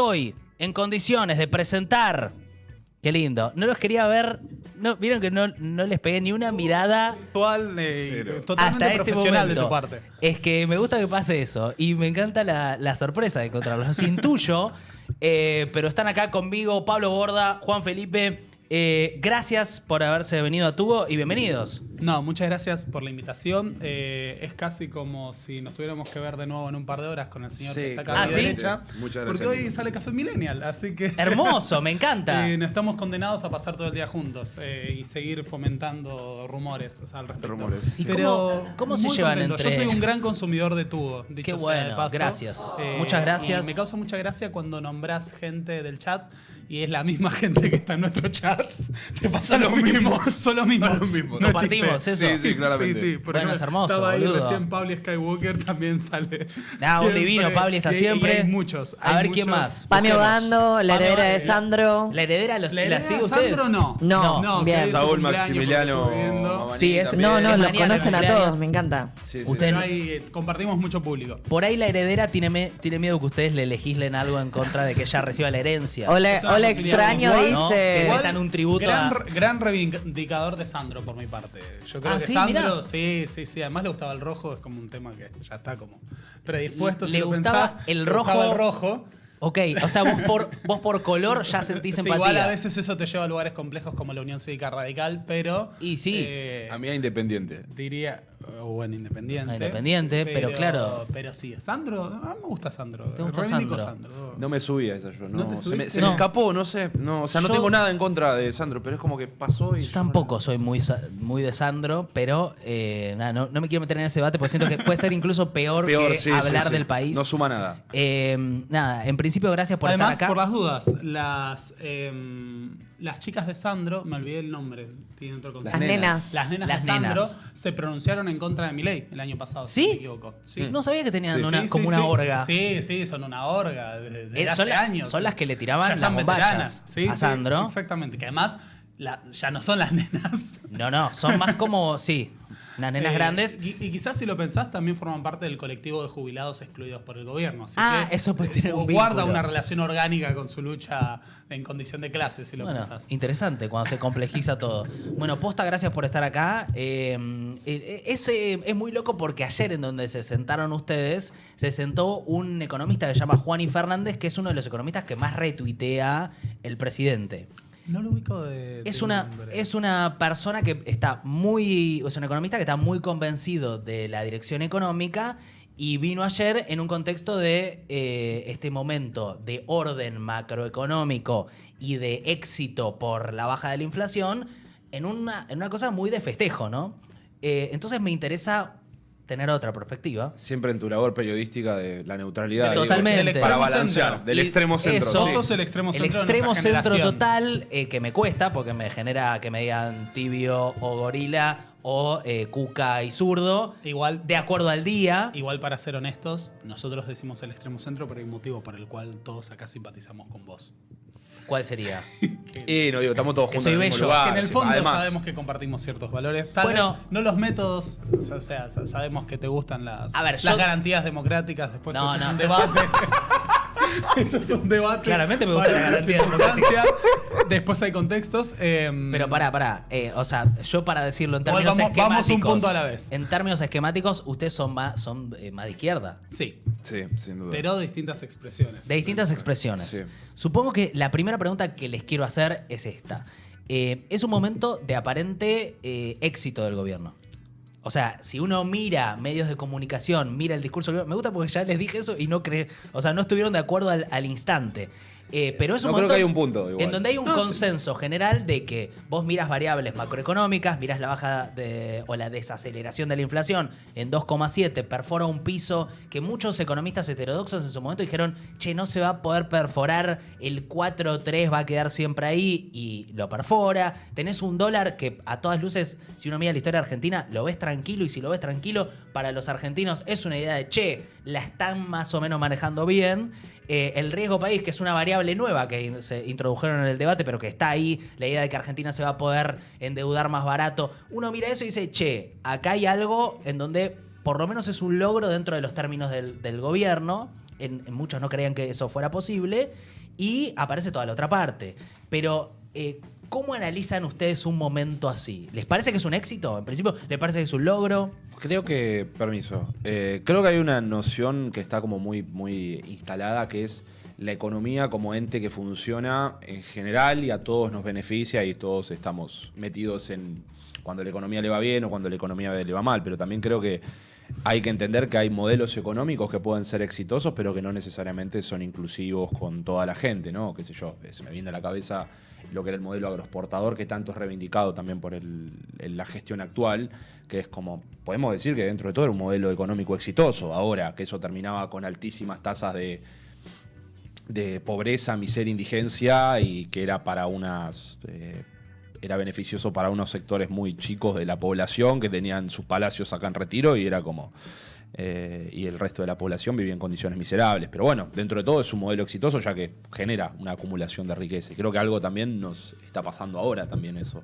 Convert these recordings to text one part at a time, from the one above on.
estoy en condiciones de presentar. Qué lindo. No los quería ver. No, vieron que no les pegué ni una mirada Visual, totalmente hasta este profesional momento. de tu parte. Es que me gusta que pase eso. Y me encanta la sorpresa de encontrarlos. Los intuyo. Pero están acá conmigo Pablo Borda, Juan Felipe. Gracias por haberse venido a Tubo y bienvenidos. No, muchas gracias por la invitación. Es casi como si nos tuviéramos que ver de nuevo en un par de horas con el señor que está acá a mi derecha. Muchas gracias. Porque hoy sale Café Millennial, así que... Hermoso, me encanta. No estamos condenados a pasar todo el día juntos y seguir fomentando rumores al respecto. Rumores. ¿Y Pero cómo se muy llevan contento. entre...? Yo soy un gran consumidor de Tubo, dicho Qué sea de bueno, paso. gracias. Muchas gracias. Y me causa mucha gracia cuando nombrás gente del chat y es la misma gente que está en nuestros chats. Te pasa lo mismo. Son los mismos. Son los mismos. No Compartimos chiste. eso. Sí, claramente. Sí, por Bueno, ejemplo, es hermoso, estaba ahí boludo. recién Pablo Skywalker también sale. Ah, un divino, Pablo está Y siempre. hay muchos. A ver quién más. Pami Ogando, la Pami heredera de Ogando. Sandro. ¿La heredera ¿La la heredera sigue de ustedes? Sandro no? No, bien. que es su Saúl cumpleaños, Maximiliano. porque estuve viendo. Mamani Sí, es- también. No, los mañana, conocen a cumpleaños. todos, me encanta. Sí, sí, Usted- Pero ahí compartimos mucho público. Por ahí la heredera tiene miedo que ustedes le legislen algo en contra de que ella reciba la herencia. Hola, Es una hola posibilidad. extraño, Igual, ¿no? Que dice. le metan un tributo gran reivindicador de Sandro por mi parte. Yo creo Ah, que sí, Sandro, mirá. sí. Además le gustaba el rojo, es como un tema que ya está como predispuesto. Si Le lo gustaba pensás, el le gustaba rojo. el rojo. Ok, o sea, vos por color ya sentís Sí, empatía. igual a veces eso te lleva a lugares complejos como la Unión Cívica Radical, pero... Y sí. A mí era independiente. Diría, bueno, Independiente. Independiente, pero claro. Pero sí, Sandro, a mí me gusta Sandro. ¿Te gusta Reivindico Sandro? No me subí a esa yo. ¿No te se subiste? se No. me escapó, no sé. No, o sea, no Yo- tengo nada en contra de Sandro, pero es como que pasó y. Yo tampoco soy muy de Sandro, pero nada, no me quiero meter en ese debate porque siento que puede ser incluso peor que Sí, hablar sí. del país. No suma nada. Nada, en principio, gracias por Además, estar acá. por las dudas, las chicas de Sandro, me olvidé el nombre, tiene otro Las concepto. nenas. Las nenas Las de Sandro nenas. se pronunciaron en contra de Milei el año pasado, ¿Sí? si no me equivoco. Sí. No sabía que tenían Sí, como una orga. Sí, son una orga desde Son hace años. son las que le tiraban Ya están las bombachas veteranas. Sí, a Sandro. Exactamente, que además ya no son las nenas. No, son más como, sí, unas nenas grandes. Y quizás si lo pensás, también forman parte del colectivo de jubilados excluidos por el gobierno. Así Ah, que, eso puede tener un guarda vínculo. una relación orgánica con su lucha en condición de clase, si lo Bueno, pensás. interesante cuando se complejiza todo. Bueno, posta, gracias por estar acá. Es muy loco porque ayer en donde se sentaron ustedes, se sentó un economista que se llama Juani Fernández, que es uno de los economistas que más retuitea el presidente. No lo ubico de Es nombre. una persona que está es un economista que está muy convencido de la dirección económica y vino ayer en un contexto de este momento de orden macroeconómico y de éxito por la baja de la inflación en una cosa muy de festejo, ¿no? Entonces me interesa tener otra perspectiva. Siempre en tu labor periodística de la neutralidad. Totalmente. Digo, para Del extremo balancear. centro. Del Y extremo centro. eso- sí. Sos el extremo El centro de extremo nuestra centro generación. total que me cuesta porque me genera que me digan tibio o gorila o cuca y zurdo. Igual, De acuerdo al día. igual, para ser honestos, nosotros decimos el extremo centro, pero hay un motivo por el cual todos acá simpatizamos con vos. ¿Cuál sería? Y no digo, estamos todos Que juntos soy en el mismo bello. lugar, Que en el sí. fondo Además, sabemos que compartimos ciertos valores. Tal Bueno. vez no los métodos, o sea, sabemos que te gustan las A ver, las yo- garantías democráticas. Después No, eso es no, un eso debate. Eso es un debate. Claramente me gusta la Vale, garantía importancia. Después hay contextos. Pero pará. O sea, yo para decirlo en Igual términos vamos esquemáticos. un punto a la vez. En términos esquemáticos, ustedes son más de izquierda. Sí, Sí, sin duda. pero distintas expresiones. De distintas expresiones. Sí. Supongo que la primera pregunta que les quiero hacer es esta. Es un momento de aparente éxito del gobierno. O sea, si uno mira medios de comunicación, mira el discurso del gobierno, me gusta porque ya les dije eso y no no estuvieron de acuerdo al instante. Pero es un No, creo momento que hay un punto igual. en donde hay un consenso general de que vos miras variables macroeconómicas, miras la baja o la desaceleración de la inflación en 2,7, perfora un piso que muchos economistas heterodoxos en su momento dijeron, che, no se va a poder perforar, el 4,3 va a quedar siempre ahí y lo perfora. Tenés un dólar que a todas luces, si uno mira la historia argentina, lo ves tranquilo y si lo ves tranquilo, para los argentinos es una idea de, che, la están más o menos manejando bien. El riesgo país, que es una variable nueva que se introdujeron en el debate, pero que está ahí, la idea de que Argentina se va a poder endeudar más barato. Uno mira eso y dice, che, acá hay algo en donde por lo menos es un logro dentro de los términos del gobierno, muchos no creían que eso fuera posible, y aparece toda la otra parte. Pero, ¿cómo analizan ustedes un momento así? ¿Les parece que es un éxito? En principio, ¿les parece que es un logro? Creo que, creo que hay una noción que está como muy, muy instalada, que es la economía como ente que funciona en general y a todos nos beneficia y todos estamos metidos en cuando la economía le va bien o cuando la economía le va mal, pero también creo que hay que entender que hay modelos económicos que pueden ser exitosos, pero que no necesariamente son inclusivos con toda la gente, ¿no? Qué sé yo, se me viene a la cabeza lo que era el modelo agroexportador, que tanto es reivindicado también por la gestión actual, que es como, podemos decir que dentro de todo era un modelo económico exitoso. Ahora, que eso terminaba con altísimas tasas de pobreza, miseria, indigencia, y que era para era beneficioso para unos sectores muy chicos de la población que tenían sus palacios acá en Retiro y era como y el resto de la población vivía en condiciones miserables. Pero bueno, dentro de todo es un modelo exitoso ya que genera una acumulación de riqueza. Y creo que algo también nos está pasando ahora también eso,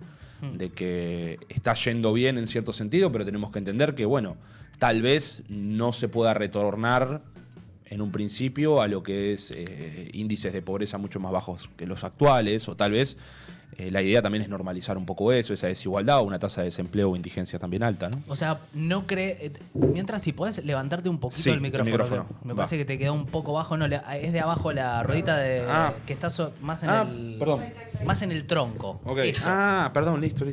de que está yendo bien en cierto sentido, pero tenemos que entender que, bueno, tal vez no se pueda retornar en un principio a lo que es índices de pobreza mucho más bajos que los actuales, o tal vez la idea también es normalizar un poco eso, esa desigualdad o una tasa de desempleo o indigencia también alta, ¿no? O sea, no cree... Mientras, si podés levantarte un poquito el micrófono. Me parece que te quedó un poco bajo. No, es de abajo la ruedita de que está más en el... Perdón. Más en el tronco. Okay. Eso. Perdón, listo.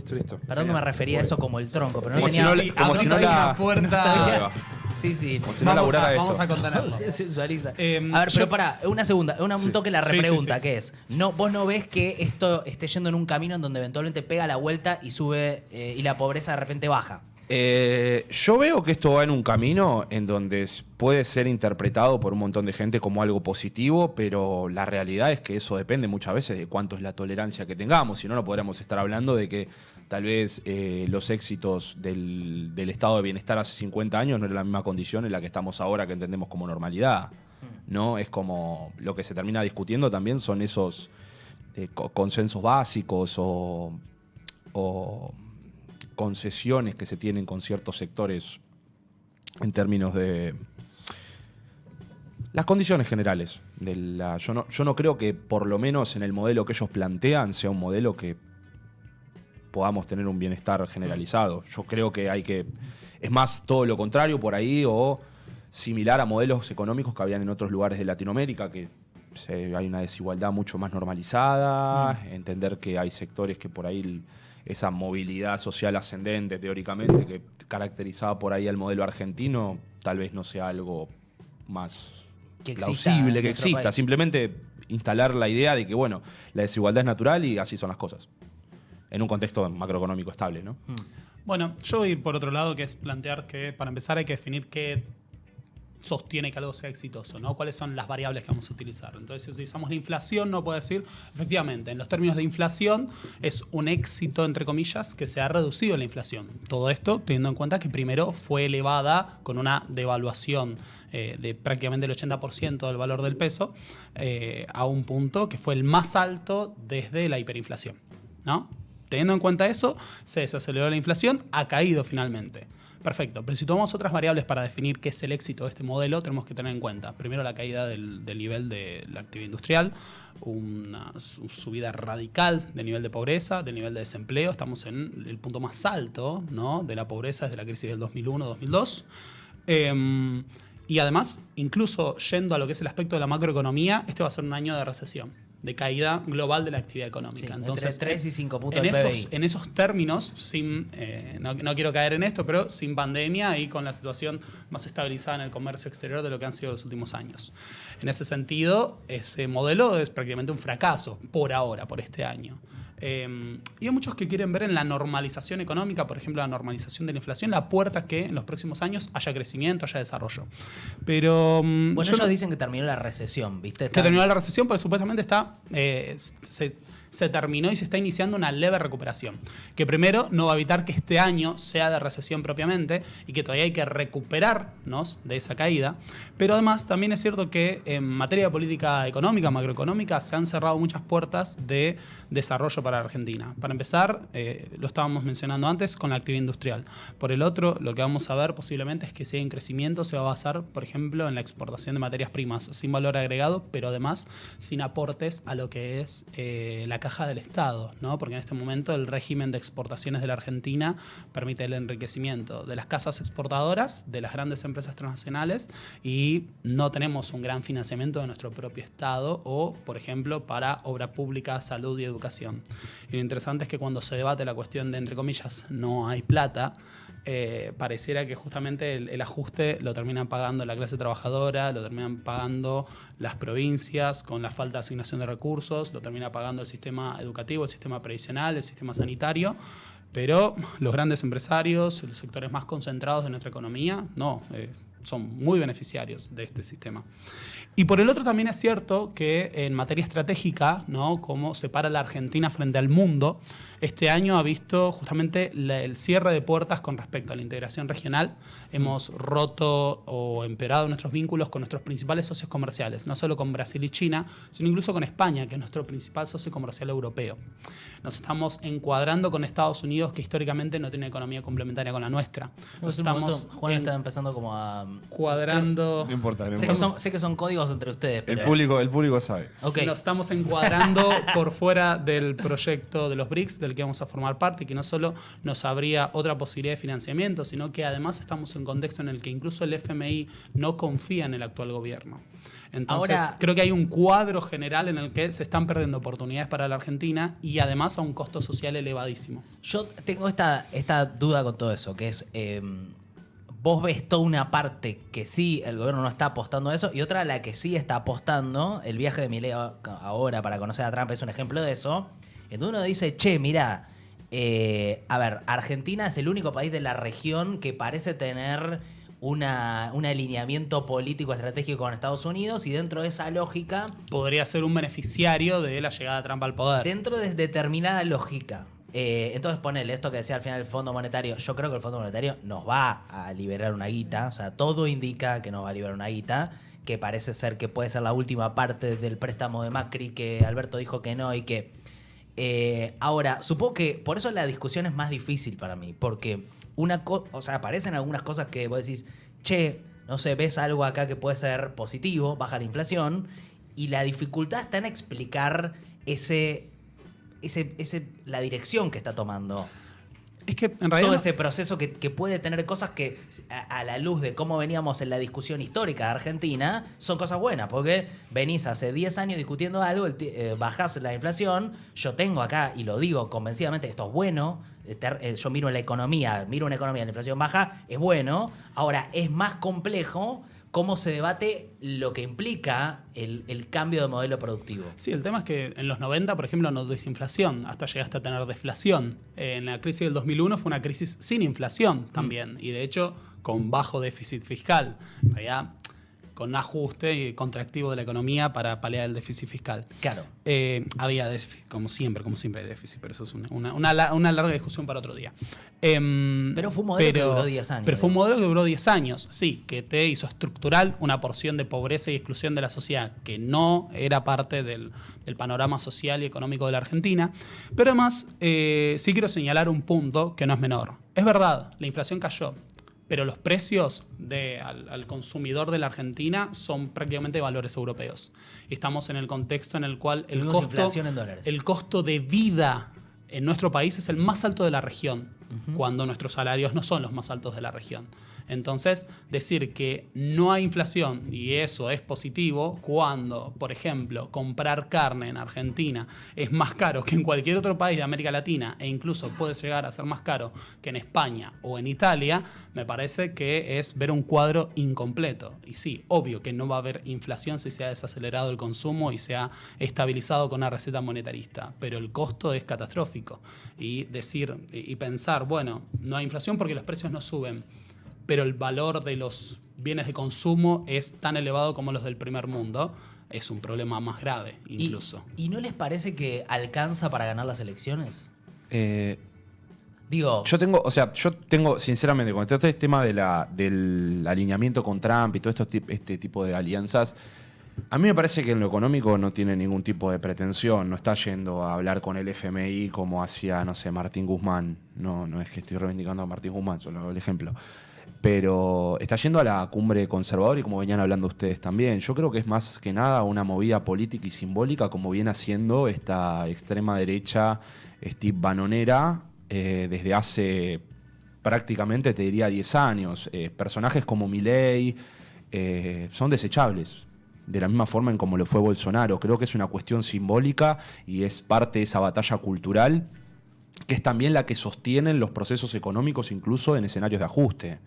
Perdón que me refería a eso como el tronco, pero no como tenía... como si no la puerta. Sí. Como si no laburara esto. Vamos a contenerlo. Se sensualiza. A ver, pero pará, un toque la repregunta, que es, vos no ves que esto esté yendo en un camino en donde eventualmente pega la vuelta y sube y la pobreza de repente baja. Yo veo que esto va en un camino en donde puede ser interpretado por un montón de gente como algo positivo, pero la realidad es que eso depende muchas veces de cuánto es la tolerancia que tengamos. Si no, no podríamos estar hablando de que tal vez los éxitos del estado de bienestar hace 50 años no era la misma condición en la que estamos ahora, que entendemos como normalidad, ¿no? Es como lo que se termina discutiendo también son esos consensos básicos o concesiones que se tienen con ciertos sectores en términos de las condiciones generales. Yo no creo que por lo menos en el modelo que ellos plantean sea un modelo que podamos tener un bienestar generalizado. Yo creo que es más todo lo contrario por ahí, o similar a modelos económicos que habían en otros lugares de Latinoamérica, que hay una desigualdad mucho más normalizada, entender que hay sectores que por ahí esa movilidad social ascendente, teóricamente, que caracterizaba por ahí al modelo argentino, tal vez no sea algo más plausible que exista. Simplemente instalar la idea de que, bueno, la desigualdad es natural y así son las cosas. En un contexto macroeconómico estable, ¿no? Bueno, yo voy a ir por otro lado, que es plantear que, para empezar, hay que definir qué sostiene que algo sea exitoso, ¿no? ¿Cuáles son las variables que vamos a utilizar? Entonces, si utilizamos la inflación, no puedo decir, efectivamente, en los términos de inflación, es un éxito, entre comillas, que se ha reducido la inflación. Todo esto teniendo en cuenta que primero fue elevada con una devaluación de prácticamente el 80% del valor del peso a un punto que fue el más alto desde la hiperinflación, ¿no? Teniendo en cuenta eso, se desaceleró la inflación, ha caído finalmente. Perfecto, pero si tomamos otras variables para definir qué es el éxito de este modelo, tenemos que tener en cuenta, primero, la caída del nivel de la actividad industrial, una subida radical del nivel de pobreza, del nivel de desempleo. Estamos en el punto más alto, ¿no?, de la pobreza desde la crisis del 2001-2002. Y además, incluso yendo a lo que es el aspecto de la macroeconomía, este va a ser un año de recesión, de caída global de la actividad económica. Sí, entonces, entre 3 y 5 puntos del PBI. En esos términos, no quiero caer en esto, pero sin pandemia y con la situación más estabilizada en el comercio exterior de lo que han sido los últimos años. En ese sentido, ese modelo es prácticamente un fracaso por ahora, por este año. Y hay muchos que quieren ver en la normalización económica, por ejemplo, la normalización de la inflación, la puerta que en los próximos años haya crecimiento, haya desarrollo. Pero bueno, ellos dicen que terminó la recesión, ¿viste? Que terminó la recesión, porque supuestamente está se terminó y se está iniciando una leve recuperación. Que primero no va a evitar que este año sea de recesión propiamente y que todavía hay que recuperarnos de esa caída. Pero además también es cierto que en materia de política económica, macroeconómica, se han cerrado muchas puertas de desarrollo para para Argentina. Para empezar, lo estábamos mencionando antes con la actividad industrial. Por el otro, lo que vamos a ver posiblemente es que si hay un crecimiento se va a basar, por ejemplo, en la exportación de materias primas sin valor agregado, pero además sin aportes a lo que es la caja del Estado, ¿no? Porque en este momento el régimen de exportaciones de la Argentina permite el enriquecimiento de las casas exportadoras, de las grandes empresas transnacionales, y no tenemos un gran financiamiento de nuestro propio Estado o, por ejemplo, para obra pública, salud y educación. Y lo interesante es que cuando se debate la cuestión de, entre comillas, no hay plata, pareciera que justamente el ajuste lo terminan pagando la clase trabajadora, lo terminan pagando las provincias con la falta de asignación de recursos, lo termina pagando el sistema educativo, el sistema previsional, el sistema sanitario, pero los grandes empresarios, los sectores más concentrados de nuestra economía, no, son muy beneficiarios de este sistema. Y por el otro también es cierto que en materia estratégica, ¿no? Cómo se para la Argentina frente al mundo, este año ha visto justamente el cierre de puertas con respecto a la integración regional. Hemos roto o empeorado nuestros vínculos con nuestros principales socios comerciales, no solo con Brasil y China, sino incluso con España, que es nuestro principal socio comercial europeo. Nos estamos encuadrando con Estados Unidos, que históricamente no tiene economía complementaria con la nuestra. Nos estamos Juan está empezando como a... cuadrando... No importa, no Sé importa. que son códigos entre ustedes, pero... El público sabe. Ok. Nos estamos encuadrando por fuera del proyecto de los BRICS, del que vamos a formar parte, y que no solo nos abría otra posibilidad de financiamiento, sino que además estamos en un contexto en el que incluso el FMI no confía en el actual gobierno. Entonces, Ahora, creo que hay un cuadro general en el que se están perdiendo oportunidades para la Argentina y además a un costo social elevadísimo. yo tengo esta duda con todo eso, que es... vos ves toda una parte que sí, el gobierno no está apostando a eso, y otra a la que sí está apostando. El viaje de Milei ahora para conocer a Trump es un ejemplo de eso. Entonces uno dice, che, mirá, a ver, Argentina es el único país de la región que parece tener un alineamiento político estratégico con Estados Unidos, y dentro de esa lógica, Podría ser un beneficiario de la llegada de Trump al poder. dentro de determinada lógica. Entonces ponele esto que decía al final el Fondo Monetario. Yo creo que el Fondo Monetario nos va a liberar una guita. O sea, todo indica que nos va a liberar una guita, que parece ser que puede ser la última parte del préstamo de Macri, que Alberto dijo que no, y que... ahora, supongo que por eso la discusión es más difícil para mí, porque o sea, aparecen algunas cosas que vos decís, che, no sé, ves algo acá que puede ser positivo, baja la inflación, y la dificultad está en explicar la dirección que está tomando. Es que en realidad Todo ese proceso que puede tener cosas que, a la luz de cómo veníamos en la discusión histórica de Argentina, son cosas buenas, porque venís hace 10 años discutiendo algo, bajás la inflación, yo tengo acá, y lo digo convencidamente, esto es bueno, yo miro una economía, la inflación baja, es bueno. Ahora, es más complejo cómo se debate lo que implica el cambio de modelo productivo. sí, el tema es que en los 90, por ejemplo, no tuviste inflación, hasta llegaste a tener deflación. En la crisis del 2001 fue una crisis sin inflación también, y de hecho con bajo déficit fiscal. En realidad, con un ajuste contractivo de la economía para paliar el déficit fiscal. Claro. Había déficit, como siempre hay déficit, pero eso es una larga discusión para otro día. Pero fue un modelo que duró 10 años. Pero fue un modelo que duró 10 años, sí, que te hizo estructural una porción de pobreza y exclusión de la sociedad que no era parte del panorama social y económico de la Argentina. Pero además, sí quiero señalar un punto que no es menor. Es verdad, la inflación cayó, pero los precios al consumidor de la Argentina son prácticamente valores europeos. Y estamos en el contexto en el cual Tuvimos inflación en dólares. el costo de vida en nuestro país es el más alto de la región, cuando nuestros salarios no son los más altos de la región. Entonces, decir que no hay inflación y eso es positivo cuando, por ejemplo, comprar carne en Argentina es más caro que en cualquier otro país de América Latina e incluso puede llegar a ser más caro que en España o en Italia, me parece que es ver un cuadro incompleto. Y sí, obvio que no va a haber inflación si se ha desacelerado el consumo y se ha estabilizado con una receta monetarista, pero el costo es catastrófico. Y decir y pensar, bueno, no hay inflación porque los precios no suben, pero el valor de los bienes de consumo es tan elevado como los del primer mundo, es un problema más grave incluso. ¿Y no les parece que alcanza para ganar las elecciones? Yo tengo, sinceramente, con todo este tema del alineamiento con Trump y todo este tipo de alianzas, A mí me parece que en lo económico no tiene ningún tipo de pretensión, no está yendo a hablar con el FMI como hacía, no sé, Martín Guzmán. No es que estoy reivindicando a Martín Guzmán, solo hago el ejemplo. Pero está yendo a la cumbre conservadora y como venían hablando ustedes también. Yo creo que es más que nada una movida política y simbólica como viene haciendo esta extrema derecha Steve Bannonera desde hace prácticamente, te diría, 10 años. Personajes como Milei son desechables. De la misma forma en como lo fue Bolsonaro. Creo que es una cuestión simbólica y es parte de esa batalla cultural que es también la que sostienen los procesos económicos incluso en escenarios de ajuste.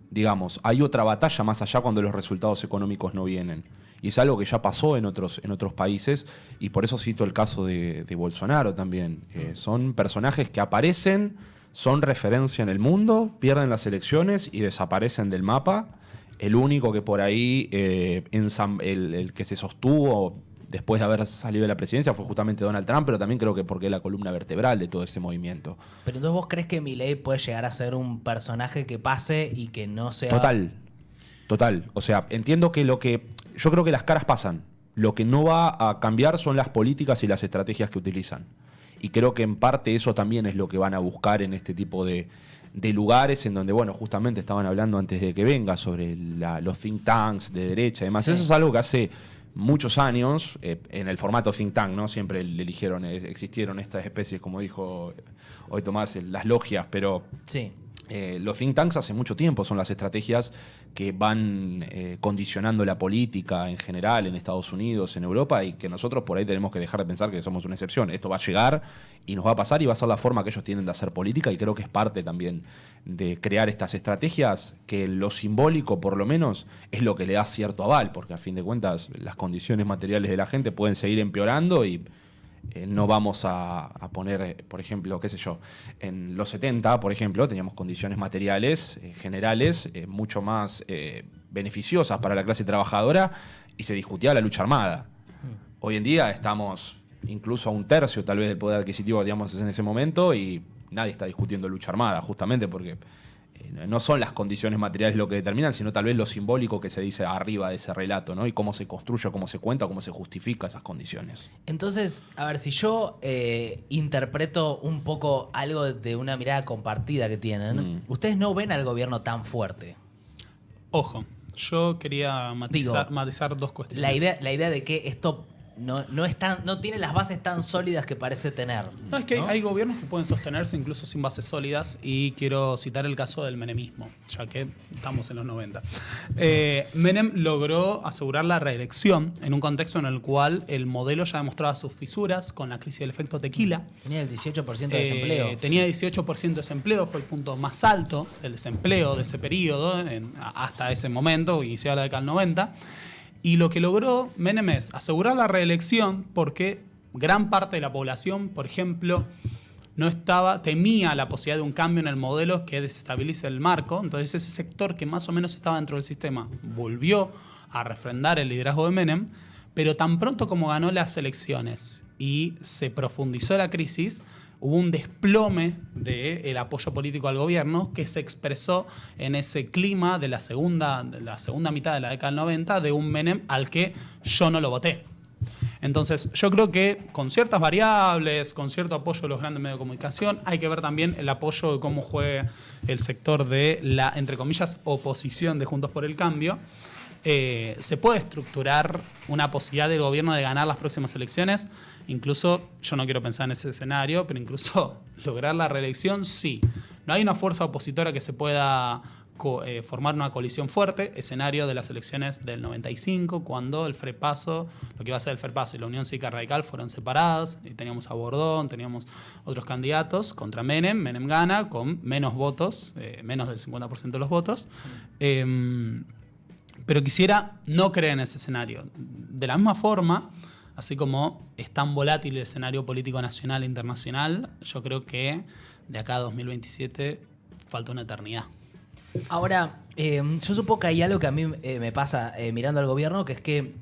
Digamos, hay otra batalla más allá cuando los resultados económicos no vienen. Y es algo que ya pasó en otros países y por eso cito el caso de Bolsonaro también. Son personajes que aparecen, son referencia en el mundo, pierden las elecciones y desaparecen del mapa. El único que por ahí, el que se sostuvo después de haber salido de la presidencia fue justamente Donald Trump, pero también creo que porque es la columna vertebral de todo ese movimiento. Pero entonces vos crees que Milei puede llegar a ser un personaje que pase y que no sea... Total. O sea, entiendo que yo creo que las caras pasan. Lo que no va a cambiar son las políticas y las estrategias que utilizan. Y creo que en parte eso también es lo que van a buscar en este tipo de lugares en donde, bueno, justamente estaban hablando antes de que venga sobre los think tanks de derecha y demás. Sí. Eso es algo que hace muchos años, en el formato think tank, ¿no? Siempre existieron estas especies, como dijo hoy Tomás, las logias, pero sí. Los think tanks hace mucho tiempo son las estrategias que van condicionando la política en general en Estados Unidos, en Europa, y que nosotros por ahí tenemos que dejar de pensar que somos una excepción. Esto va a llegar y nos va a pasar y va a ser la forma que ellos tienen de hacer política, y creo que es parte también de crear estas estrategias que lo simbólico, por lo menos, es lo que le da cierto aval, porque a fin de cuentas las condiciones materiales de la gente pueden seguir empeorando y no vamos a poner, por ejemplo, qué sé yo, en los 70, por ejemplo, teníamos condiciones materiales generales mucho más beneficiosas para la clase trabajadora y se discutía la lucha armada. Hoy en día estamos incluso a un tercio tal vez del poder adquisitivo que teníamos en ese momento y nadie está discutiendo lucha armada, justamente porque no son las condiciones materiales lo que determinan, sino tal vez lo simbólico que se dice arriba de ese relato, ¿no? Y cómo se construye, cómo se cuenta, cómo se justifica esas condiciones. Entonces, a ver, si yo interpreto un poco algo de una mirada compartida que tienen, ustedes no ven al gobierno tan fuerte. Ojo, yo quería matizar dos cuestiones. La idea de que esto no tiene las bases tan sólidas que parece tener. No, es que hay gobiernos que pueden sostenerse incluso sin bases sólidas, y quiero citar el caso del menemismo, ya que estamos en los 90. Menem logró asegurar la reelección en un contexto en el cual el modelo ya demostraba sus fisuras con la crisis del efecto tequila. Tenía el 18% de desempleo. Tenía 18% de desempleo, fue el punto más alto del desempleo de ese periodo, hasta ese momento, iniciada la década del 90. Y lo que logró Menem es asegurar la reelección porque gran parte de la población, por ejemplo, temía la posibilidad de un cambio en el modelo que desestabilice el marco. Entonces ese sector que más o menos estaba dentro del sistema volvió a refrendar el liderazgo de Menem, pero tan pronto como ganó las elecciones y se profundizó la crisis, hubo un desplome del apoyo político al gobierno que se expresó en ese clima de la segunda mitad de la década del 90 de un Menem al que yo no lo voté. Entonces, yo creo que con ciertas variables, con cierto apoyo de los grandes medios de comunicación, hay que ver también el apoyo de cómo juega el sector de la, entre comillas, oposición de Juntos por el Cambio. Se puede estructurar una posibilidad del gobierno de ganar las próximas elecciones. Incluso, yo no quiero pensar en ese escenario, pero incluso lograr la reelección, sí. No hay una fuerza opositora que se pueda formar una coalición fuerte. Escenario de las elecciones del 95, cuando el FREPASO, lo que iba a ser el FREPASO y la Unión Cívica Radical fueron separadas, y teníamos a Bordón, teníamos otros candidatos contra Menem. Menem gana con menos votos, menos del 50% de los votos. Pero quisiera no creer en ese escenario. De la misma forma, así como es tan volátil el escenario político nacional e internacional, yo creo que de acá a 2027 falta una eternidad. Ahora, yo supongo que hay algo que a mí me pasa mirando al gobierno, que es que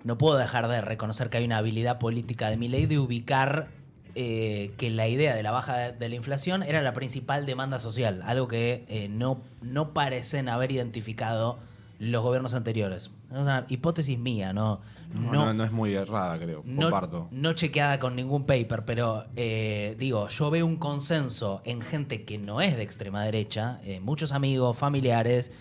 no puedo dejar de reconocer que hay una habilidad política de Milei de ubicar que la idea de la baja de la inflación era la principal demanda social, algo que no parecen haber identificado los gobiernos anteriores. Es una hipótesis mía, no es muy errada, creo. Comparto. no chequeada con ningún paper, pero digo, yo veo un consenso en gente que no es de extrema derecha, muchos amigos, familiares,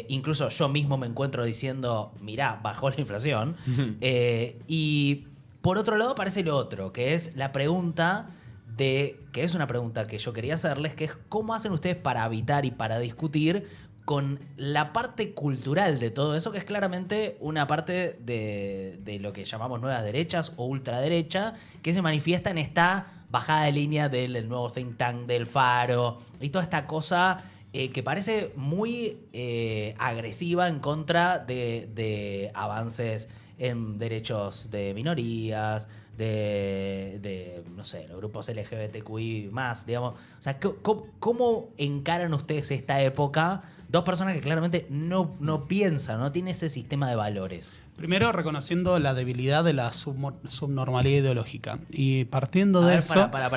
incluso yo mismo me encuentro diciendo, mirá, bajó la inflación. Y por otro lado aparece lo otro, que es la pregunta que es una pregunta que yo quería hacerles, que es ¿cómo hacen ustedes para habitar y para discutir con la parte cultural de todo eso, que es claramente una parte de lo que llamamos nuevas derechas o ultraderecha, que se manifiesta en esta bajada de línea del nuevo think tank del Faro y toda esta cosa que parece muy agresiva en contra de avances en derechos de minorías, de no sé, los grupos LGBTQI+, digamos. O sea, ¿cómo encaran ustedes esta época? Dos personas que claramente no piensan, no tienen ese sistema de valores. Primero, reconociendo la debilidad de la subnormalidad ideológica. Y partiendo de eso... Para,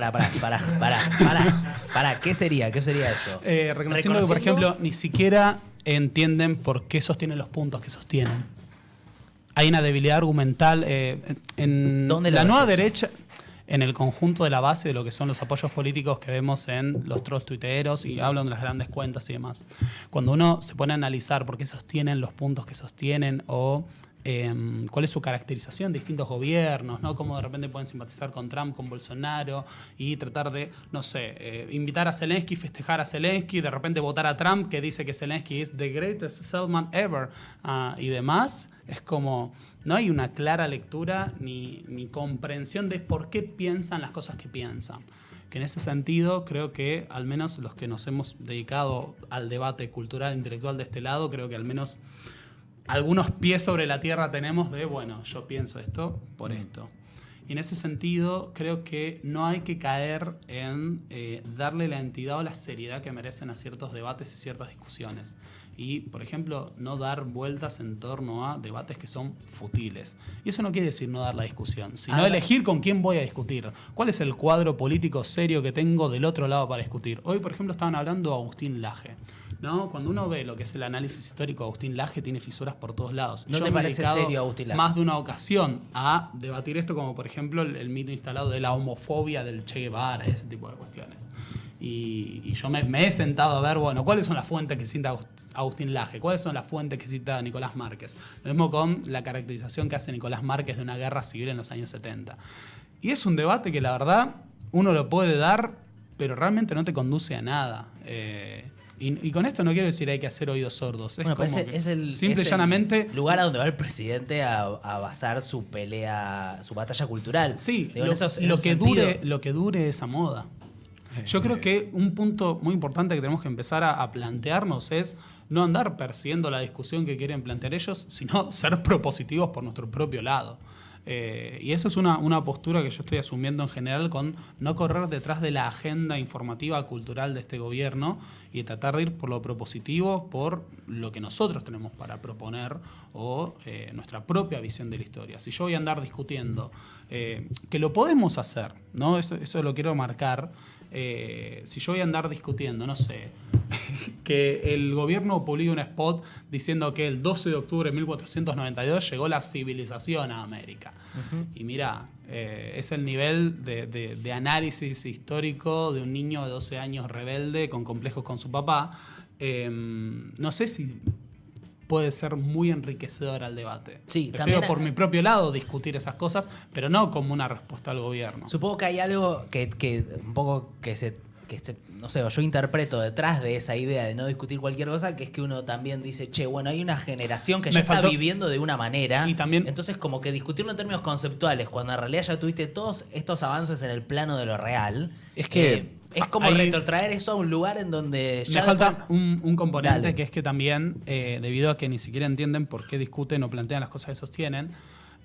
¿qué sería eso? Reconociendo que, por ejemplo, ni siquiera entienden por qué sostienen los puntos que sostienen. Hay una debilidad argumental en la nueva derecha, en el conjunto de la base de lo que son los apoyos políticos que vemos en los trolls tuiteros y hablan de las grandes cuentas y demás. Cuando uno se pone a analizar por qué sostienen los puntos que sostienen o cuál es su caracterización de distintos gobiernos, ¿no? Cómo de repente pueden simpatizar con Trump, con Bolsonaro y tratar de, no sé, invitar a Zelensky, festejar a Zelensky, de repente votar a Trump que dice que Zelensky es the greatest salesman ever y demás. Es como, no hay una clara lectura ni comprensión de por qué piensan las cosas que piensan. Que en ese sentido creo que al menos los que nos hemos dedicado al debate cultural, intelectual de este lado, creo que al menos algunos pies sobre la tierra tenemos de, bueno, yo pienso esto por esto. Y en ese sentido creo que no hay que caer en darle la entidad o la seriedad que merecen a ciertos debates y ciertas discusiones. Y, por ejemplo, no dar vueltas en torno a debates que son futiles. Y eso no quiere decir no dar la discusión, sino elegir con quién voy a discutir. ¿Cuál es el cuadro político serio que tengo del otro lado para discutir? Hoy, por ejemplo, estaban hablando de Agustín Laje, ¿no? Cuando uno ve lo que es el análisis histórico de Agustín Laje, tiene fisuras por todos lados. ¿No te parece serio Agustín Laje? Más de una ocasión a debatir esto, como por ejemplo el mito instalado de la homofobia del Che Guevara, ese tipo de cuestiones. Y yo me he sentado a ver, bueno, ¿cuáles son las fuentes que cita Agustín Laje? ¿Cuáles son las fuentes que cita Nicolás Márquez? Lo mismo con la caracterización que hace Nicolás Márquez de una guerra civil en los años 70. Y es un debate que la verdad uno lo puede dar, pero realmente no te conduce a nada. Y con esto no quiero decir hay que hacer oídos sordos. Es bueno, como es el llanamente lugar a donde va el presidente a basar su pelea, su batalla cultural. Sí, digo, lo que dure esa moda. Yo creo que un punto muy importante que tenemos que empezar a plantearnos es no andar persiguiendo la discusión que quieren plantear ellos, sino ser propositivos por nuestro propio lado. Y esa es una postura que yo estoy asumiendo en general, con no correr detrás de la agenda informativa cultural de este gobierno y tratar de ir por lo propositivo, por lo que nosotros tenemos para proponer o nuestra propia visión de la historia. Si yo voy a andar discutiendo, que lo podemos hacer, ¿no? Eso lo quiero marcar. Si yo voy a andar discutiendo, no sé, que el gobierno publica un spot diciendo que el 12 de octubre de 1492 llegó la civilización a América. Uh-huh. Y mira, es el nivel de análisis histórico de un niño de 12 años rebelde con complejos con su papá. No sé si puede ser muy enriquecedor al debate. Sí, prefiero por mi propio lado discutir esas cosas, pero no como una respuesta al gobierno. Supongo que hay algo que un poco que se no sé, yo interpreto detrás de esa idea de no discutir cualquier cosa, que es que uno también dice, che, bueno, hay una generación que ya está viviendo de una manera, y también, entonces como que discutirlo en términos conceptuales, cuando en realidad ya tuviste todos estos avances en el plano de lo real, es que es como retrotraer eso a un lugar en donde ya... Me falta un componente. Dale. Que es que también, debido a que ni siquiera entienden por qué discuten o plantean las cosas que sostienen,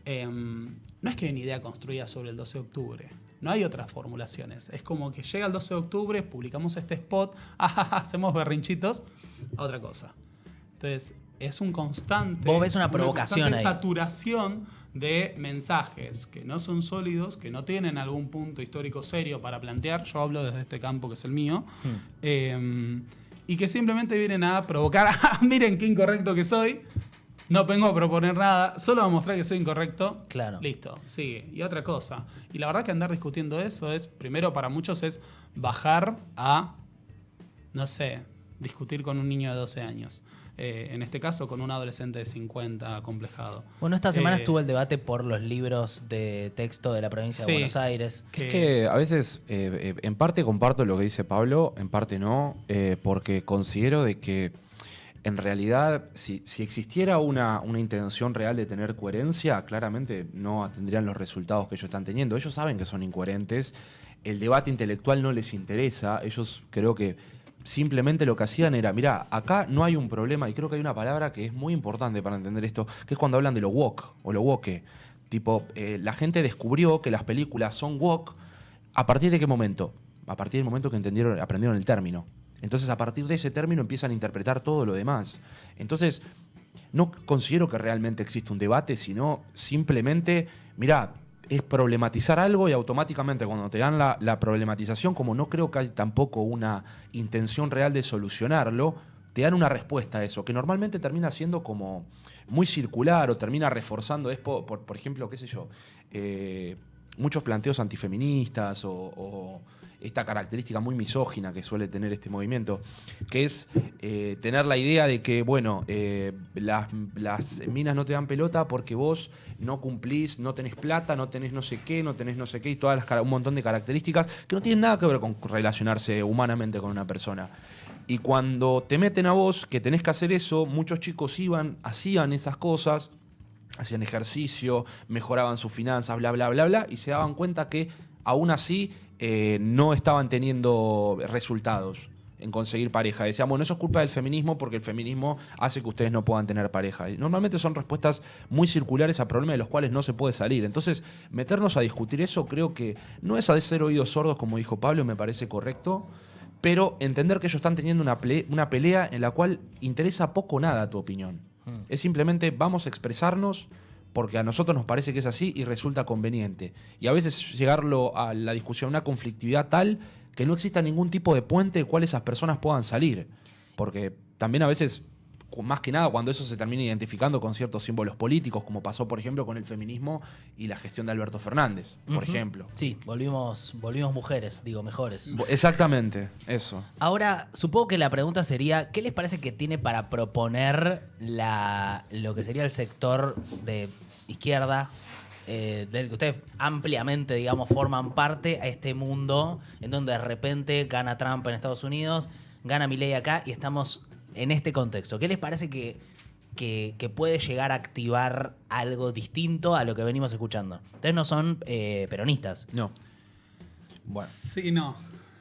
no es que hay una idea construida sobre el 12 de octubre. No hay otras formulaciones. Es como que llega el 12 de octubre, publicamos este spot, hacemos berrinchitos, a otra cosa. Entonces, es un constante... Vos ves una provocación ahí. Saturación de mensajes que no son sólidos, que no tienen algún punto histórico serio para plantear. Yo hablo desde este campo que es el mío. y que simplemente vienen a provocar, miren qué incorrecto que soy, no vengo a proponer nada, solo a mostrar que soy incorrecto. Claro. Listo, sigue. Y otra cosa. Y la verdad que andar discutiendo eso es, primero para muchos es bajar a, no sé, discutir con un niño de 12 años. En este caso, con un adolescente de 50 acomplejado. Bueno, esta semana estuvo el debate por los libros de texto de la provincia de Sí. Buenos Aires. Es que a veces, en parte comparto lo que dice Pablo, en parte no, porque considero de que en realidad, si existiera una intención real de tener coherencia, claramente no tendrían los resultados que ellos están teniendo. Ellos saben que son incoherentes, el debate intelectual no les interesa, ellos creo que simplemente lo que hacían era, mirá, acá no hay un problema, y creo que hay una palabra que es muy importante para entender esto, que es cuando hablan de lo woke o lo woke. Tipo, la gente descubrió que las películas son woke. ¿A partir de qué momento? A partir del momento que aprendieron el término. Entonces, a partir de ese término empiezan a interpretar todo lo demás. Entonces, no considero que realmente exista un debate, sino simplemente, mirá, es problematizar algo y automáticamente cuando te dan la problematización, como no creo que hay tampoco una intención real de solucionarlo, te dan una respuesta a eso, que normalmente termina siendo como muy circular o termina reforzando, por ejemplo, qué sé yo, muchos planteos antifeministas o esta característica muy misógina que suele tener este movimiento, que es tener la idea de que, bueno, las minas no te dan pelota porque vos no cumplís, no tenés plata, no tenés no sé qué, y todas un montón de características que no tienen nada que ver con relacionarse humanamente con una persona. Y cuando te meten a vos que tenés que hacer eso, muchos chicos hacían esas cosas, hacían ejercicio, mejoraban sus finanzas, bla, bla, bla, bla, y se daban cuenta que aún así no estaban teniendo resultados en conseguir pareja. Decían, bueno, eso es culpa del feminismo porque el feminismo hace que ustedes no puedan tener pareja. Y normalmente son respuestas muy circulares a problemas de los cuales no se puede salir. Entonces, meternos a discutir eso creo que no es a ser oídos sordos, como dijo Pablo, me parece correcto, pero entender que ellos están teniendo una pelea en la cual interesa poco o nada tu opinión. Es simplemente vamos a expresarnos porque a nosotros nos parece que es así y resulta conveniente. Y a veces llegarlo a la discusión, una conflictividad tal que no exista ningún tipo de puente del cual esas personas puedan salir. Porque también a veces, más que nada, cuando eso se termina identificando con ciertos símbolos políticos, como pasó, por ejemplo, con el feminismo y la gestión de Alberto Fernández, por ejemplo. Sí, volvimos mejores. Exactamente, eso. Ahora, supongo que la pregunta sería, ¿qué les parece que tiene para proponer lo que sería el sector de izquierda, del que ustedes ampliamente, digamos, forman parte a este mundo en donde de repente gana Trump en Estados Unidos, gana Milei acá y estamos en este contexto? ¿Qué les parece que puede llegar a activar algo distinto a lo que venimos escuchando? Ustedes no son peronistas. No. Bueno. Sí, no.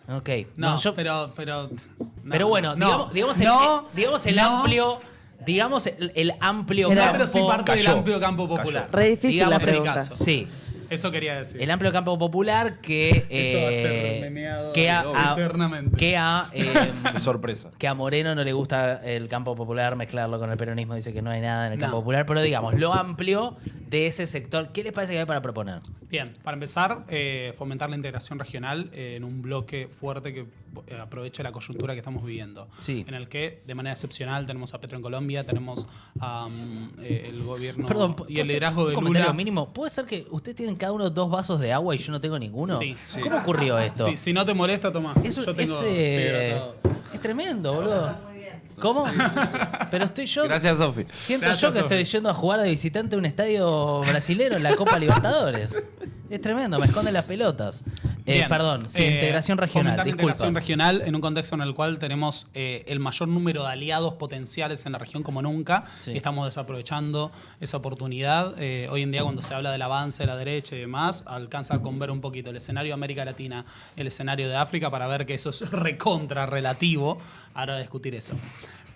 Ok. No, yo, pero bueno, no, digamos no, el no. amplio... Digamos el amplio No, campo... pero sí parte del Cayó. amplio campo popular. Re difícil Digamos la el pregunta. caso. Sí. Eso quería decir. El amplio campo popular que... Eso va a ser memeado eternamente. Qué sorpresa. Que a Moreno no le gusta el campo popular, mezclarlo con el peronismo, dice que no hay nada en el No. campo popular, pero digamos, lo amplio de ese sector, ¿qué les parece que hay para proponer? Bien, para empezar, fomentar la integración regional en un bloque fuerte que aproveche la coyuntura que estamos viviendo. Sí. En el que, de manera excepcional, tenemos a Petro en Colombia, tenemos el gobierno Perdón, y el liderazgo de un comentario Lula. mínimo. ¿Puede ser que ustedes tienen cada uno 2 vasos de agua y yo no tengo ninguno? Sí. ¿Cómo ocurrió esto? Sí, si no te molesta, toma. Eso Yo tengo es tremendo, boludo. ¿Cómo? Pero estoy yo... Gracias, Sofi. Siento Gracias, yo que Sofi. estoy yendo a jugar de visitante a un estadio brasilero en la Copa Libertadores. Es tremendo, me esconden las pelotas. Bien, Perdón, sí, integración regional, fomentar la disculpas. integración regional en un contexto en el cual tenemos el mayor número de aliados potenciales en la región como nunca. Sí. Y estamos desaprovechando esa oportunidad. Hoy en día, cuando se habla del avance de la derecha y demás, alcanza con ver un poquito el escenario de América Latina, el escenario de África, para ver que eso es recontra relativo a la hora de discutir eso.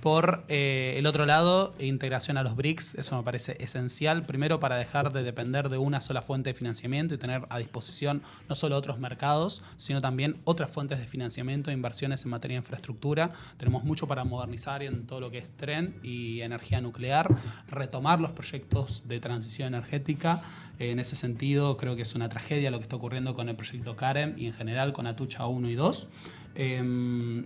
Por el otro lado, integración a los BRICS, eso me parece esencial, primero para dejar de depender de una sola fuente de financiamiento y tener a disposición no solo otros mercados, sino también otras fuentes de financiamiento e inversiones en materia de infraestructura. Tenemos mucho para modernizar en todo lo que es tren y energía nuclear, retomar los proyectos de transición energética, En ese sentido, creo que es una tragedia lo que está ocurriendo con el proyecto Karen y en general con Atucha 1 y 2.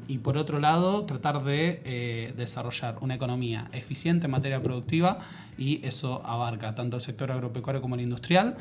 Y por otro lado, tratar de desarrollar una economía eficiente en materia productiva, y eso abarca tanto el sector agropecuario como el industrial.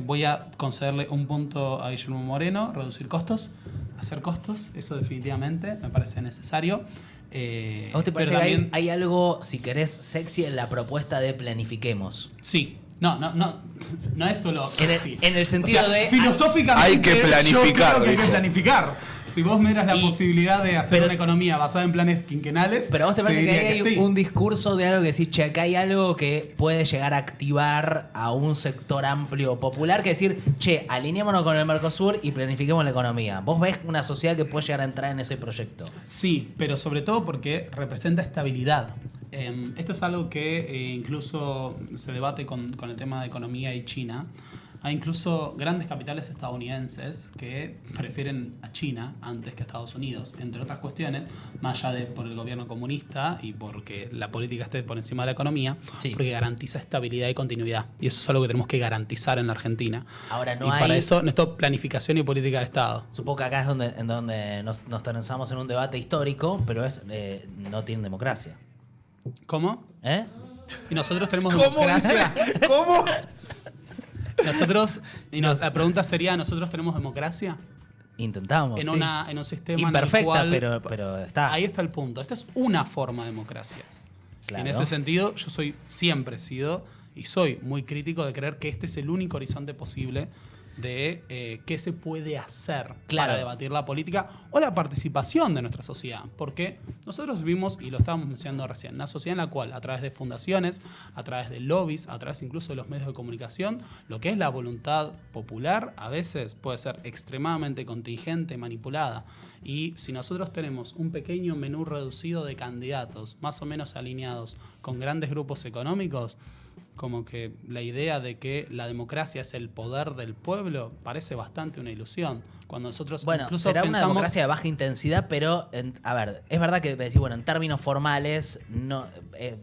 Voy a concederle un punto a Guillermo Moreno: reducir costos, hacer costos, eso definitivamente me parece necesario. ¿A vos te parece pero que también, hay algo, si querés, sexy en la propuesta de planifiquemos? sí. No es solo sexy. En el sentido de... filosóficamente hay que planificar, yo creo que hay que dijo. planificar. Si vos miras la Y- posibilidad de hacer pero- una economía basada en planes quinquenales, Pero a vos te parece que diría hay sí. un discurso de algo que decís, che, acá hay algo que puede llegar a activar a un sector amplio popular, que decir, che, alineémonos con el Mercosur y planifiquemos la economía. ¿Vos ves una sociedad que puede llegar a entrar en ese proyecto? Sí, pero sobre todo porque representa estabilidad. Esto es algo que incluso se debate con el tema de economía y China. Hay incluso grandes capitales estadounidenses que prefieren a China antes que a Estados Unidos, entre otras cuestiones, más allá de por el gobierno comunista y porque la política esté por encima de la economía, Sí. porque garantiza estabilidad y continuidad. Y eso es algo que tenemos que garantizar en la Argentina. Ahora, no y hay- para eso necesito planificación y política de Estado. Supongo que acá es en donde nos transamos en un debate histórico, pero no tienen democracia. ¿Cómo? ¿Eh? Y nosotros tenemos democracia. ¿Cómo? La pregunta sería, ¿nosotros tenemos democracia? Intentamos. En, sí. en un sistema Imperfecta, en el cual, pero está. Ahí está el punto. Esta es una forma de democracia. Claro. En ese sentido, yo siempre he sido y soy muy crítico de creer que este es el único horizonte posible de qué se puede hacer Claro. para debatir la política o la participación de nuestra sociedad. Porque nosotros vivimos, y lo estábamos mencionando recién, una sociedad en la cual, a través de fundaciones, a través de lobbies, a través incluso de los medios de comunicación, lo que es la voluntad popular a veces puede ser extremadamente contingente, manipulada. Y si nosotros tenemos un pequeño menú reducido de candidatos, más o menos alineados con grandes grupos económicos, como que la idea de que la democracia es el poder del pueblo parece bastante una ilusión. Cuando nosotros Bueno, incluso será una pensamos... democracia de baja intensidad, pero, a ver, es verdad que decir, bueno, en términos formales, no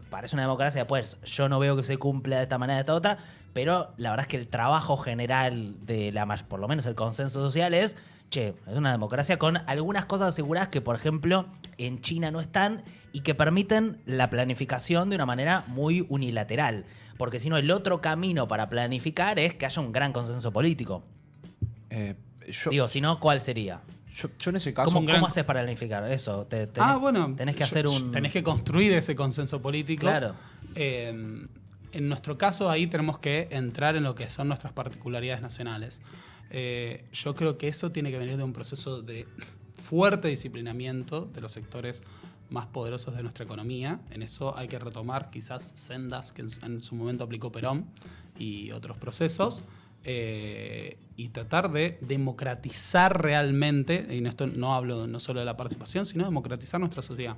parece una democracia, pues yo no veo que se cumpla de esta manera, de esta otra, pero la verdad es que el trabajo general de por lo menos el consenso social es, che, es una democracia con algunas cosas aseguradas que, por ejemplo, en China no están y que permiten la planificación de una manera muy unilateral. Porque si no, el otro camino para planificar es que haya un gran consenso político. Digo, si no, ¿cuál sería? Yo en ese caso... ¿Cómo haces para planificar eso? Tenés que hacer un... Tenés que construir ese consenso político. Claro. En nuestro caso, ahí tenemos que entrar en lo que son nuestras particularidades nacionales. Yo creo que eso tiene que venir de un proceso de fuerte disciplinamiento de los sectores más poderosos de nuestra economía. En eso hay que retomar quizás sendas que en su momento aplicó Perón y otros procesos, y tratar de democratizar realmente, y en esto no hablo no solo de la participación, sino democratizar nuestra sociedad.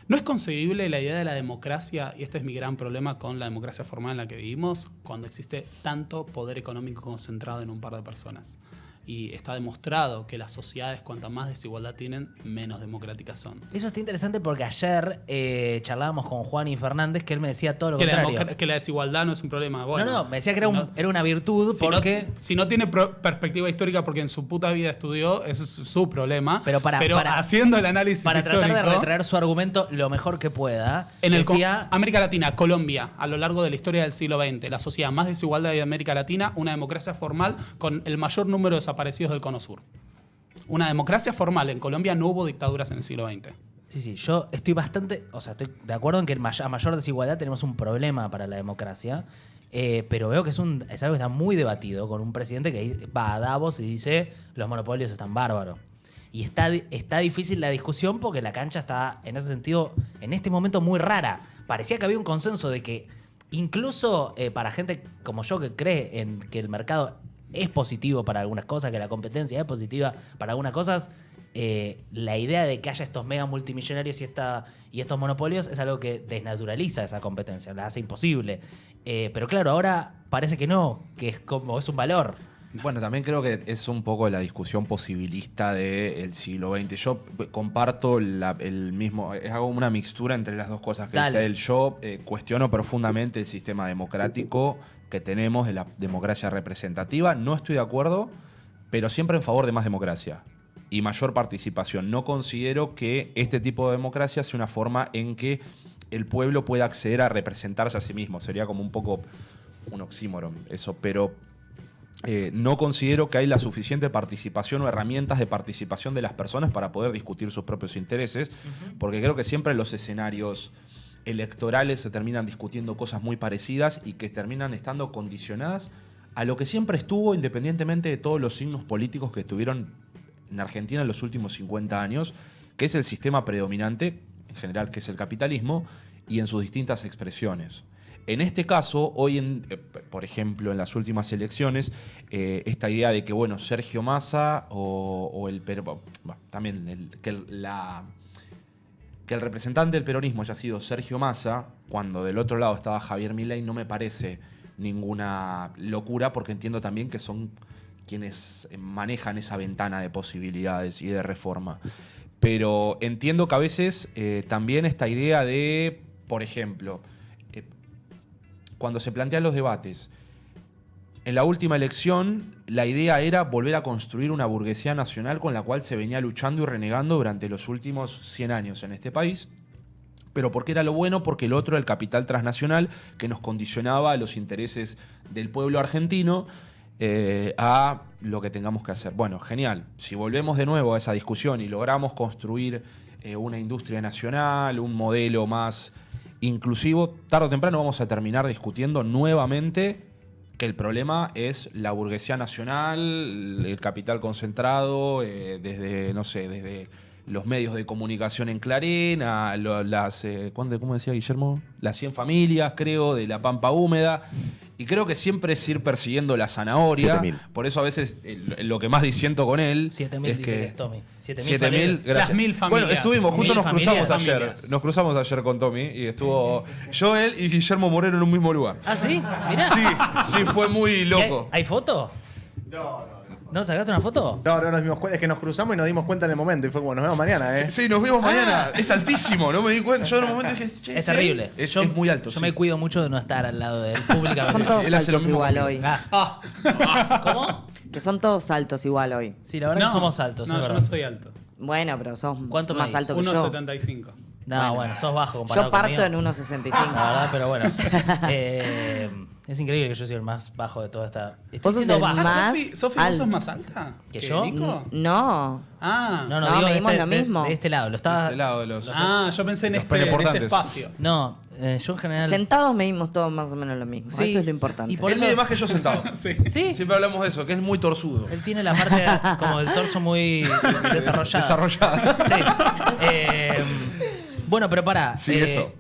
No es concebible la idea de la democracia, y este es mi gran problema con la democracia formal en la que vivimos, cuando existe tanto poder económico concentrado en un par de personas. Y está demostrado que las sociedades, cuanta más desigualdad tienen, menos democráticas son. Eso está interesante porque ayer charlábamos con Juan y Fernández, que él me decía todo lo Que contrario. que la desigualdad no es un problema. Bueno, no, me decía que si era una virtud porque... si no tiene perspectiva histórica porque en su puta vida estudió, eso es su problema. Pero haciendo el análisis para histórico... tratar de retraer su argumento lo mejor que pueda, decía... América Latina, Colombia, a lo largo de la historia del siglo XX, la sociedad más desigualdad de América Latina, una democracia formal con el mayor número de desaparecidos del Cono Sur. Una democracia formal. En Colombia no hubo dictaduras en el siglo XX. Sí, yo estoy estoy de acuerdo en que a mayor desigualdad tenemos un problema para la democracia, pero veo que es algo que está muy debatido con un presidente que va a Davos y dice los monopolios están bárbaros. Y está difícil la discusión porque la cancha está, en ese sentido, en este momento muy rara. Parecía que había un consenso de que incluso para gente como yo que cree en que el mercado es positivo para algunas cosas, que la competencia es positiva para algunas cosas, la idea de que haya estos mega multimillonarios y estos monopolios es algo que desnaturaliza esa competencia, la hace imposible. Pero claro, ahora parece que no, que es un valor. Bueno, también creo que es un poco la discusión posibilista del siglo XX. Yo comparto el mismo, hago una mixtura entre las dos cosas que dice él. Yo cuestiono profundamente el sistema democrático que tenemos, de la democracia representativa. No estoy de acuerdo, pero siempre en favor de más democracia y mayor participación. No considero que este tipo de democracia sea una forma en que el pueblo pueda acceder a representarse a sí mismo. Sería como un poco un oxímoron eso, pero no considero que hay la suficiente participación o herramientas de participación de las personas para poder discutir sus propios intereses, porque creo que siempre en los escenarios electorales se terminan discutiendo cosas muy parecidas y que terminan estando condicionadas a lo que siempre estuvo, independientemente de todos los signos políticos que estuvieron en Argentina en los últimos 50 años, que es el sistema predominante, en general, que es el capitalismo, y en sus distintas expresiones. En este caso, hoy, por ejemplo, en las últimas elecciones, esta idea de que, bueno, Sergio Massa o el también que el representante del peronismo haya sido Sergio Massa, cuando del otro lado estaba Javier Milei, no me parece ninguna locura, porque entiendo también que son quienes manejan esa ventana de posibilidades y de reforma. Pero entiendo que a veces también esta idea de, por ejemplo, cuando se plantean los debates, en la última elección la idea era volver a construir una burguesía nacional con la cual se venía luchando y renegando durante los últimos 100 años en este país. Pero ¿por qué era lo bueno? Porque el otro era el capital transnacional que nos condicionaba a los intereses del pueblo argentino, a lo que tengamos que hacer. Bueno, genial. Si volvemos de nuevo a esa discusión y logramos construir una industria nacional, un modelo más inclusivo, tarde o temprano vamos a terminar discutiendo nuevamente que el problema es la burguesía nacional, el capital concentrado, desde los medios de comunicación en Clarín, a ¿cómo decía Guillermo? Las 100 familias, creo, de la Pampa Húmeda. Y creo que siempre es ir persiguiendo la zanahoria. 7.000. Por eso a veces lo que más disiento con él 7.000 es dice que... Tommy. 7.000, gracias. Las 1.000 familias. Bueno, estuvimos, justo 1.000 nos cruzamos familias. ayer. Nos cruzamos ayer con Tommy y estuvo yo, él y Guillermo Moreno en un mismo lugar. ¿Ah, sí? Mirá. Sí, fue muy loco. ¿Hay foto? No. ¿No sacaste una foto? No nos dimos cuenta, es que nos cruzamos y nos dimos cuenta en el momento y fue como, nos vemos mañana, ¿eh? Sí, nos vemos mañana. Es altísimo, no me di cuenta. Yo en un momento dije, che, Es terrible. Es Yo- muy alto. Yo sí. me cuido mucho de no estar al lado de él públicamente. Son todos él hace lo altos mismo igual conmigo. hoy. ¿Cómo? Que son todos altos igual hoy. Sí, la verdad que somos altos. No, es yo no verdad. soy alto. Bueno, pero sos ¿Cuánto más medís? alto que yo. 1,75. No, bueno, sos bajo comparado Yo parto conmigo. en 1,65. La verdad, pero bueno. Es increíble que yo soy el más bajo de toda esta... Estoy Vos sos siendo el bajo. más Sofi, ¿vos alto. sos más alta? ¿Que yo? Nico? No. Ah. No, No, digo de medimos este, lo mismo. de este lado. Lo estaba... De este lado de los... Ah, yo pensé en Los este peneportantes. espacio. No, yo en general... Sentados medimos todos más o menos lo mismo. Sí. Eso es lo importante. Y por Él eso- mide más que yo sentado. Sí. Sí, Siempre hablamos de eso, que es muy torzudo. él tiene la parte como del torso muy desarrollada. Desarrollada. Sí. Bueno, pero pará. Sí, eso.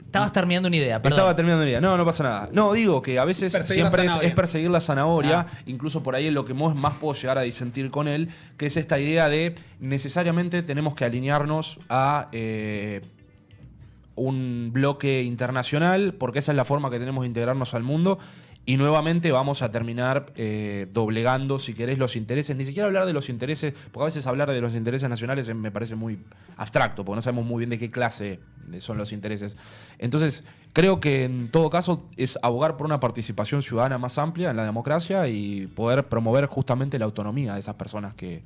Estabas terminando una idea, perdón. Estaba terminando el día. No pasa nada. No, digo que a veces Perseguir la siempre es zanahoria. perseguir la zanahoria, incluso por ahí es lo que más puedo llegar a disentir con él, que es esta idea de necesariamente tenemos que alinearnos a un bloque internacional, porque esa es la forma que tenemos de integrarnos al mundo. Y nuevamente vamos a terminar doblegando, si querés, los intereses. Ni siquiera hablar de los intereses, porque a veces hablar de los intereses nacionales me parece muy abstracto, porque no sabemos muy bien de qué clase son los intereses. Entonces, creo que en todo caso es abogar por una participación ciudadana más amplia en la democracia y poder promover justamente la autonomía de esas personas que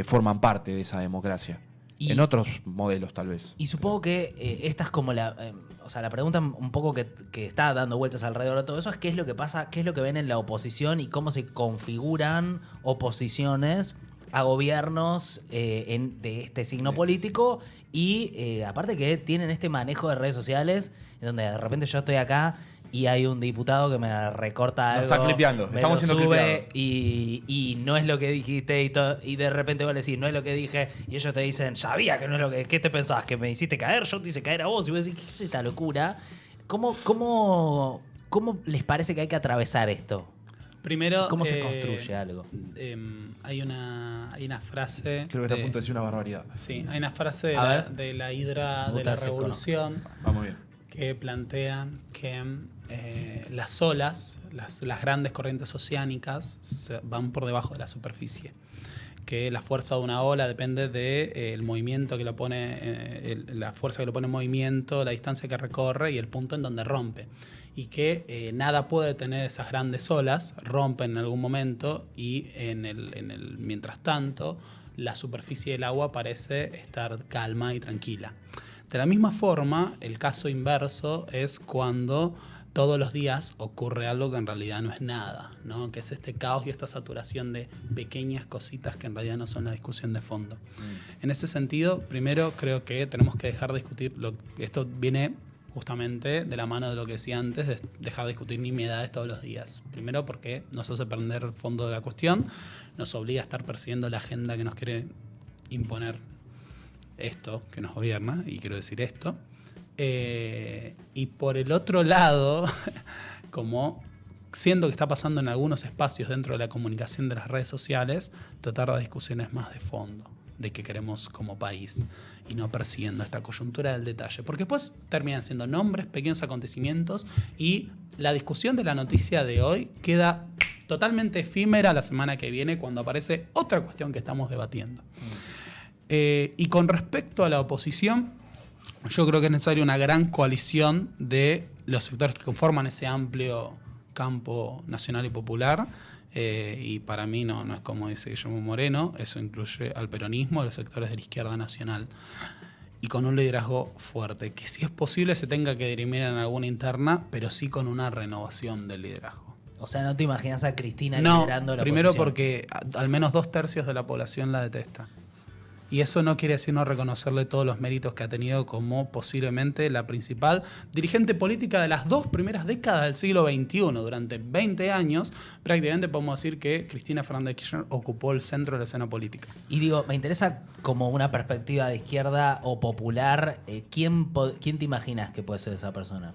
forman parte de esa democracia. Y- en otros modelos, tal vez. Y supongo que esta es como la pregunta un poco que está dando vueltas alrededor de todo eso es qué es lo que pasa, qué es lo que ven en la oposición y cómo se configuran oposiciones a gobiernos de este signo político y aparte que tienen este manejo de redes sociales en donde de repente yo estoy acá y hay un diputado que me recorta Nos algo. está clipeando, me estamos lo siendo sube clipeados. y no es lo que dijiste y de repente vos le decís, no es lo que dije y ellos te dicen, sabía que no es lo que... ¿Qué te pensabas? ¿Que me hiciste caer? Yo te hice caer a vos. Y vos decís, ¿qué es esta locura? ¿Cómo les parece que hay que atravesar esto? Primero. ¿Cómo se construye algo? Hay una frase. Creo que está a punto de decir una barbaridad. Sí, hay una frase A ver. de la hidra Me de gusta la ese revolución. Vamos bien. que plantean que las olas, las grandes corrientes oceánicas, van por debajo de la superficie. Que la fuerza de una ola depende del movimiento que lo pone, la fuerza que lo pone en movimiento, la distancia que recorre y el punto en donde rompe. Y que nada puede detener esas grandes olas, rompen en algún momento y mientras tanto la superficie del agua parece estar calma y tranquila. De la misma forma, el caso inverso es cuando todos los días ocurre algo que en realidad no es nada, ¿no? Que es este caos y esta saturación de pequeñas cositas que en realidad no son la discusión de fondo. En ese sentido, primero creo que tenemos que dejar de discutir, esto viene justamente de la mano de lo que decía antes, de dejar de discutir nimiedades todos los días. Primero porque nos hace perder el fondo de la cuestión, nos obliga a estar persiguiendo la agenda que nos quiere imponer esto que nos gobierna, y quiero decir esto. Y por el otro lado, como siento que está pasando en algunos espacios dentro de la comunicación de las redes sociales, tratar de discusiones más de fondo, de qué queremos como país, y no persiguiendo esta coyuntura del detalle. Porque después terminan siendo nombres, pequeños acontecimientos, y la discusión de la noticia de hoy queda totalmente efímera la semana que viene cuando aparece otra cuestión que estamos debatiendo. Y con respecto a la oposición, yo creo que es necesaria una gran coalición de los sectores que conforman ese amplio campo nacional y popular. Y para mí no es como dice Guillermo Moreno, eso incluye al peronismo, a los sectores de la izquierda nacional. Y con un liderazgo fuerte, que si es posible se tenga que dirimir en alguna interna, pero sí con una renovación del liderazgo. O sea, ¿no te imaginas a Cristina No, liderando la primero oposición? porque al menos 2/3 de la población la detesta. Y eso no quiere decir no reconocerle todos los méritos que ha tenido como posiblemente la principal dirigente política de las 2 primeras décadas del siglo XXI. Durante 20 años, prácticamente podemos decir que Cristina Fernández de Kirchner ocupó el centro de la escena política. Y digo, me interesa como una perspectiva de izquierda o popular, ¿quién te imaginas que puede ser esa persona?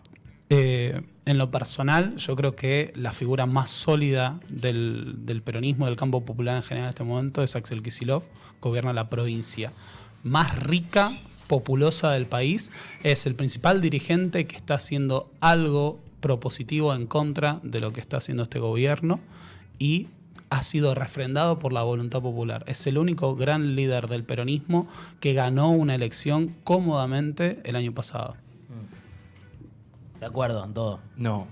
En lo personal, yo creo que la figura más sólida del peronismo, del campo popular en general en este momento, es Axel Kicillof. Gobierna la provincia más rica, populosa del país. Es el principal dirigente que está haciendo algo propositivo en contra de lo que está haciendo este gobierno y ha sido refrendado por la voluntad popular. Es el único gran líder del peronismo que ganó una elección cómodamente el año pasado. De acuerdo en todo. No,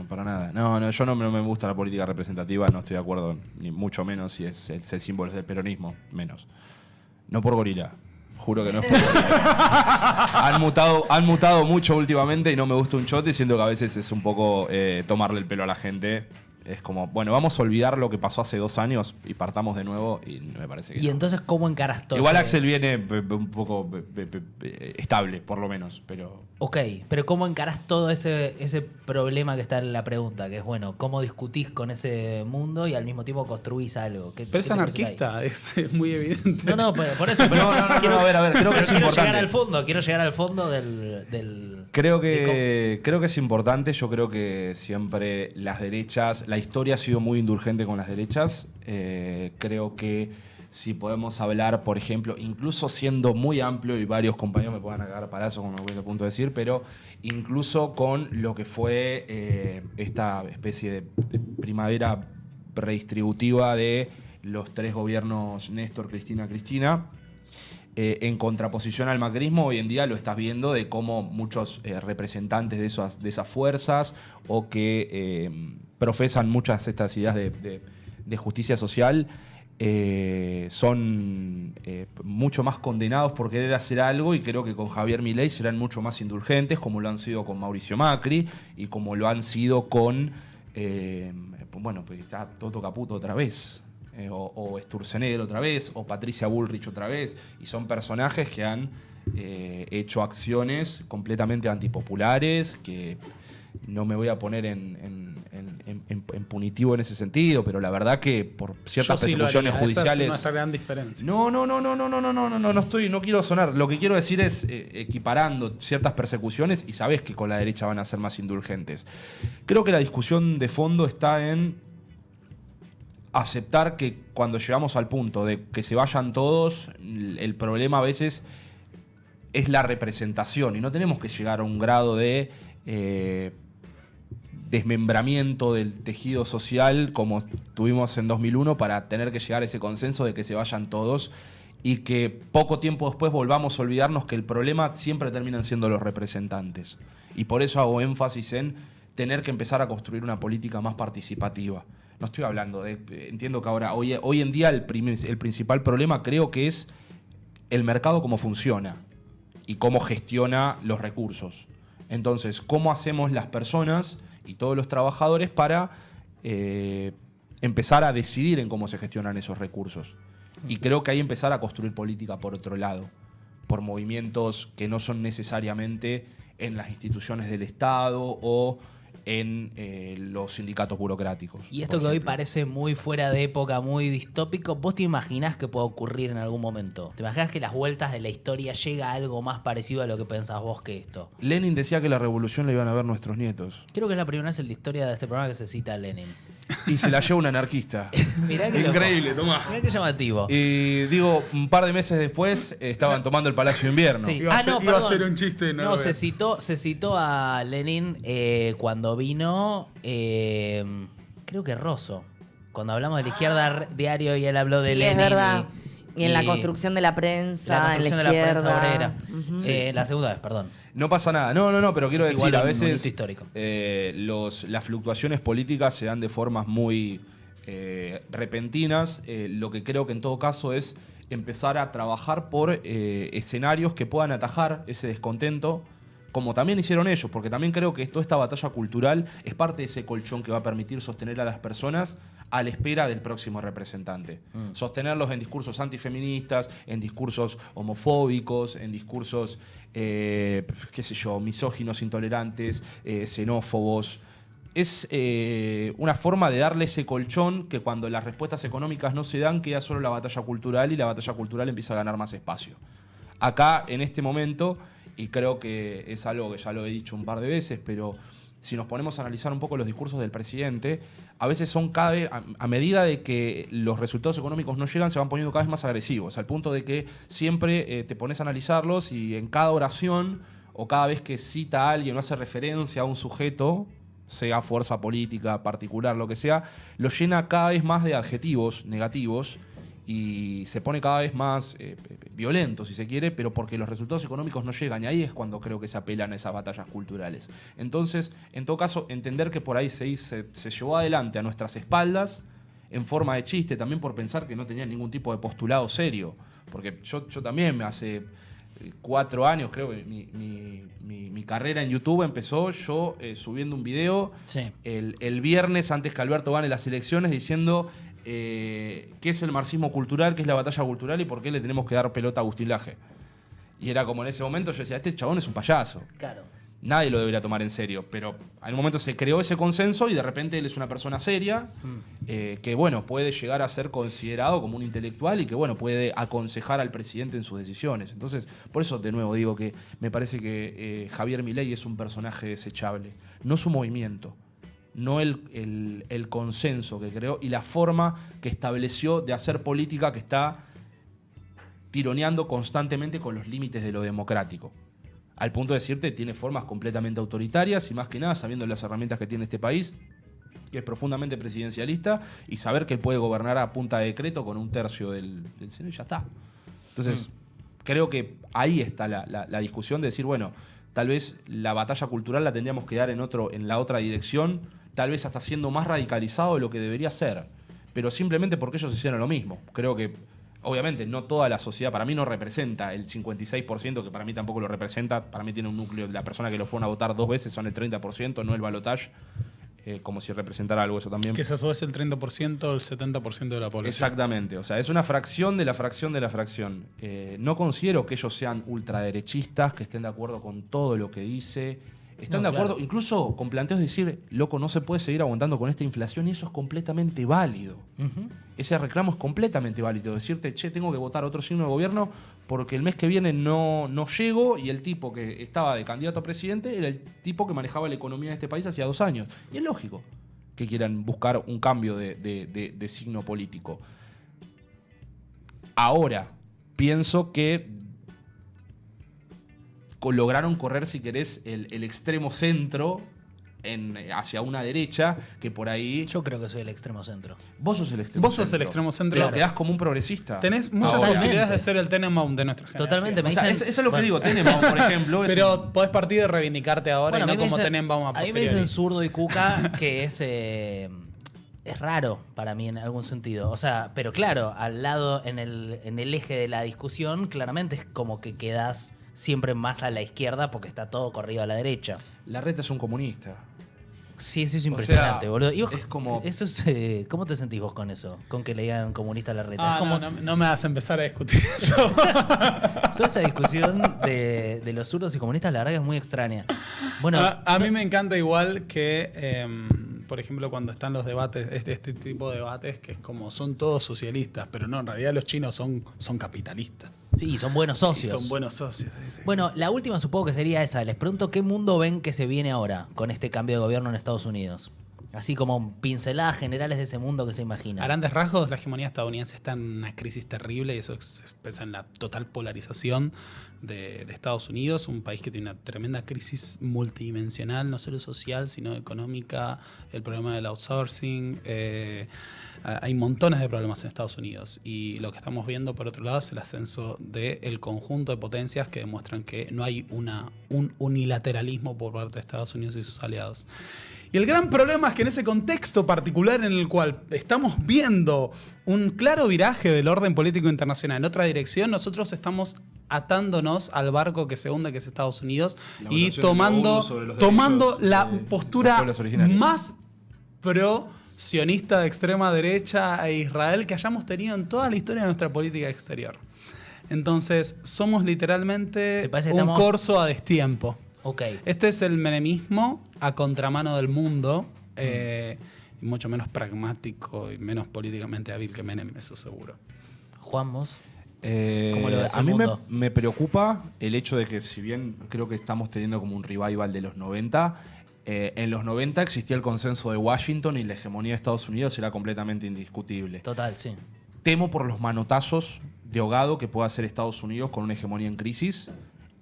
para nada. No, yo no me gusta la política representativa, no estoy de acuerdo, ni mucho menos si es el símbolo del peronismo, menos. No por gorila, juro que no es por gorila. Han mutado mucho últimamente y no me gusta un chote, siento que a veces es un poco tomarle el pelo a la gente. Es como, bueno, vamos a olvidar lo que pasó hace 2 años y partamos de nuevo, y me parece que Y no. entonces, ¿cómo encaras todo? Igual Axel viene un poco estable, por lo menos, pero... Ok, pero ¿cómo encarás todo ese problema que está en la pregunta? Que es, bueno, ¿cómo discutís con ese mundo y al mismo tiempo construís algo? Pero es anarquista, es muy evidente. No, por eso. Pero No, a ver, creo que es quiero importante. quiero llegar al fondo del Creo que es importante. Yo creo que siempre las derechas, la historia ha sido muy indulgente con las derechas. Creo que si podemos hablar, por ejemplo, incluso siendo muy amplio, y varios compañeros me puedan agarrar palazo con lo que voy a punto de decir, pero incluso con lo que fue esta especie de primavera redistributiva de los 3 gobiernos Néstor, Cristina, en contraposición al macrismo, hoy en día lo estás viendo de cómo muchos representantes de esas fuerzas o que profesan muchas estas ideas de justicia social son mucho más condenados por querer hacer algo, y creo que con Javier Milei serán mucho más indulgentes, como lo han sido con Mauricio Macri y como lo han sido con pues está Toto Caputo otra vez, o Sturzenegger otra vez, o Patricia Bullrich otra vez, y son personajes que han hecho acciones completamente antipopulares, que no me voy a poner en punitivo en ese sentido, pero la verdad que por ciertas persecuciones judiciales... Esa es nuestra gran diferencia. No quiero sonar. Lo que quiero decir es equiparando ciertas persecuciones, y sabes que con la derecha van a ser más indulgentes. Creo que la discusión de fondo está en aceptar que cuando llegamos al punto de que se vayan todos, el problema a veces es la representación y no tenemos que llegar a un grado de desmembramiento del tejido social como tuvimos en 2001 para tener que llegar a ese consenso de que se vayan todos y que poco tiempo después volvamos a olvidarnos que el problema siempre terminan siendo los representantes. Y por eso hago énfasis en tener que empezar a construir una política más participativa. No estoy hablando de... Entiendo que ahora, hoy en día, el principal problema creo que es el mercado cómo funciona y cómo gestiona los recursos. Entonces, ¿cómo hacemos las personas y todos los trabajadores para empezar a decidir en cómo se gestionan esos recursos? Y creo que hay que empezar a construir política por otro lado, por movimientos que no son necesariamente en las instituciones del Estado o en los sindicatos burocráticos. Y esto que hoy parece muy fuera de época, muy distópico, ¿vos te imaginás que puede ocurrir en algún momento? ¿Te imaginás que las vueltas de la historia llega a algo más parecido a lo que pensás vos que esto? Lenin decía que la revolución la iban a ver nuestros nietos. Creo que es la primera vez en la historia de este programa que se cita a Lenin. Y se la lleva un anarquista. Mirá que loco. Increíble, tomá. Mirá qué llamativo. Y digo, un par de meses después estaban tomando el Palacio de Invierno. Sí. Iba a perdón. ser un chiste. No, se citó a Lenin cuando vino, creo que Rosso. Cuando hablamos de la izquierda diario y él habló de Sí, Lenin. es verdad. Y en la construcción de la prensa, en la construcción de la prensa izquierda. obrera. Ujú. La segunda vez, perdón. No pasa nada. No, pero quiero Es decir, igual a un veces hito histórico. las fluctuaciones políticas se dan de formas muy repentinas. Lo que creo que en todo caso es empezar a trabajar por escenarios que puedan atajar ese descontento, como también hicieron ellos, porque también creo que toda esta batalla cultural es parte de ese colchón que va a permitir sostener a las personas a la espera del próximo representante. Sostenerlos en discursos antifeministas, en discursos homofóbicos, en discursos, qué sé yo, misóginos, intolerantes, xenófobos. Es una forma de darle ese colchón que cuando las respuestas económicas no se dan, queda solo la batalla cultural y la batalla cultural empieza a ganar más espacio. Acá, en este momento, y creo que es algo que ya lo he dicho un par de veces, pero si nos ponemos a analizar un poco los discursos del presidente, a veces son cada vez, a medida de que los resultados económicos no llegan, se van poniendo cada vez más agresivos, al punto de que siempre te pones a analizarlos y en cada oración o cada vez que cita a alguien o hace referencia a un sujeto, sea fuerza política, particular, lo que sea, lo llena cada vez más de adjetivos negativos y se pone cada vez más violento, si se quiere, pero porque los resultados económicos no llegan. Y ahí es cuando creo que se apelan a esas batallas culturales. Entonces, en todo caso, entender que por ahí se llevó adelante a nuestras espaldas en forma de chiste, también por pensar que no tenía ningún tipo de postulado serio. Porque yo también hace 4 años, creo que mi carrera en YouTube empezó yo subiendo un video Sí. el viernes antes que Alberto gane las elecciones diciendo qué es el marxismo cultural, qué es la batalla cultural y por qué le tenemos que dar pelota a Agustín Laje. Y era como en ese momento yo decía, este chabón es un payaso. Claro. Nadie lo debería tomar en serio, pero en un momento se creó ese consenso y de repente él es una persona seria que, bueno, puede llegar a ser considerado como un intelectual y que, bueno, puede aconsejar al presidente en sus decisiones. Entonces, por eso, de nuevo, digo que me parece que Javier Milei es un personaje desechable. No su movimiento, no el consenso que creó y la forma que estableció de hacer política que está tironeando constantemente con los límites de lo democrático. Al punto de decirte, tiene formas completamente autoritarias y más que nada sabiendo las herramientas que tiene este país, que es profundamente presidencialista, y saber que él puede gobernar a punta de decreto con 1/3 del Senado y ya está. Entonces, creo que ahí está la discusión de decir, bueno, tal vez la batalla cultural la tendríamos que dar en la otra dirección, tal vez hasta siendo más radicalizado de lo que debería ser, pero simplemente porque ellos hicieron lo mismo. Creo que obviamente no toda la sociedad, para mí no representa el 56%, que para mí tampoco lo representa, para mí tiene un núcleo, la persona que lo fueron a votar 2 veces son el 30%, no el balotaje, como si representara algo eso también. Que se sube el 30%, el 70% de la población. Exactamente, o sea, es una fracción de la fracción de la fracción. No considero que ellos sean ultraderechistas, que estén de acuerdo con todo lo que dice. Están No, de acuerdo, claro. incluso con planteos de decir, loco, no se puede seguir aguantando con esta inflación y eso es completamente válido. Ese reclamo es completamente válido. Decirte, che, tengo que votar otro signo de gobierno porque el mes que viene no llego y el tipo que estaba de candidato a presidente era el tipo que manejaba la economía de este país hacía 2 años. Y es lógico que quieran buscar un cambio de signo político. Ahora, pienso que lograron correr, si querés, el extremo centro hacia una derecha, que por ahí... Yo creo que soy el extremo centro. Vos sos el extremo Vos centro. sos el extremo centro. Pero quedás como un progresista. Tenés muchas Ahora. posibilidades de ser el Tenenbaum de nuestra generación. Totalmente, me O sea, dicen- eso es lo que bueno. digo. Tenemos, por ejemplo... es Pero podés partir de reivindicarte ahora Bueno, y a no mí me como dicen- Tenenbaum a A mí me posteriori. dicen zurdo y cuca que es raro para mí en algún sentido. O sea, pero claro, al lado, en el eje de la discusión, claramente es como que quedás siempre más a la izquierda porque está todo corrido a la derecha. Larreta es un comunista. Sí, eso es impresionante, sea, boludo. Y vos, es como- eso es, ¿cómo te sentís vos con eso? Con que le digan comunista a la reta. Ah, es como no me vas a empezar a discutir eso. toda esa discusión de los zurdos y comunistas, la verdad que es muy extraña. Bueno, A mí me encanta igual que, por ejemplo, cuando están los debates, este tipo de debates, que es como son todos socialistas, pero no, en realidad los chinos son capitalistas. sí, son buenos Y socios. son buenos socios. Bueno, la última supongo que sería esa. Les pregunto qué mundo ven que se viene ahora con este cambio de gobierno en Estados Unidos. Así como pinceladas generales de ese mundo que se imagina. A grandes rasgos, la hegemonía estadounidense está en una crisis terrible y eso se expresa en la total polarización de Estados Unidos, un país que tiene una tremenda crisis multidimensional, no solo social, sino económica, el problema del outsourcing. Hay montones de problemas en Estados Unidos y lo que estamos viendo, por otro lado, es el ascenso del conjunto de potencias que demuestran que no hay un unilateralismo por parte de Estados Unidos y sus aliados. Y el gran problema es que en ese contexto particular en el cual estamos viendo un claro viraje del orden político internacional en otra dirección, nosotros estamos atándonos al barco que se hunde, que es Estados Unidos, La y votación de la ONU sobre los tomando derechos la de los postura pueblos originarios. más pro-sionista de extrema derecha e Israel que hayamos tenido en toda la historia de nuestra política exterior. Entonces, somos literalmente ¿Te parece que un estamos- corso a destiempo. Ok. Este es el menemismo a contramano del mundo, y mucho menos pragmático y menos políticamente hábil que Menem, eso seguro. Juan, vos. ¿Cómo lo ves A el mí mundo? me preocupa el hecho de que, si bien creo que estamos teniendo como un revival de los 90, en los 90 existía el consenso de Washington y la hegemonía de Estados Unidos era completamente indiscutible. Total, sí. Temo por los manotazos de ahogado que pueda hacer Estados Unidos con una hegemonía en crisis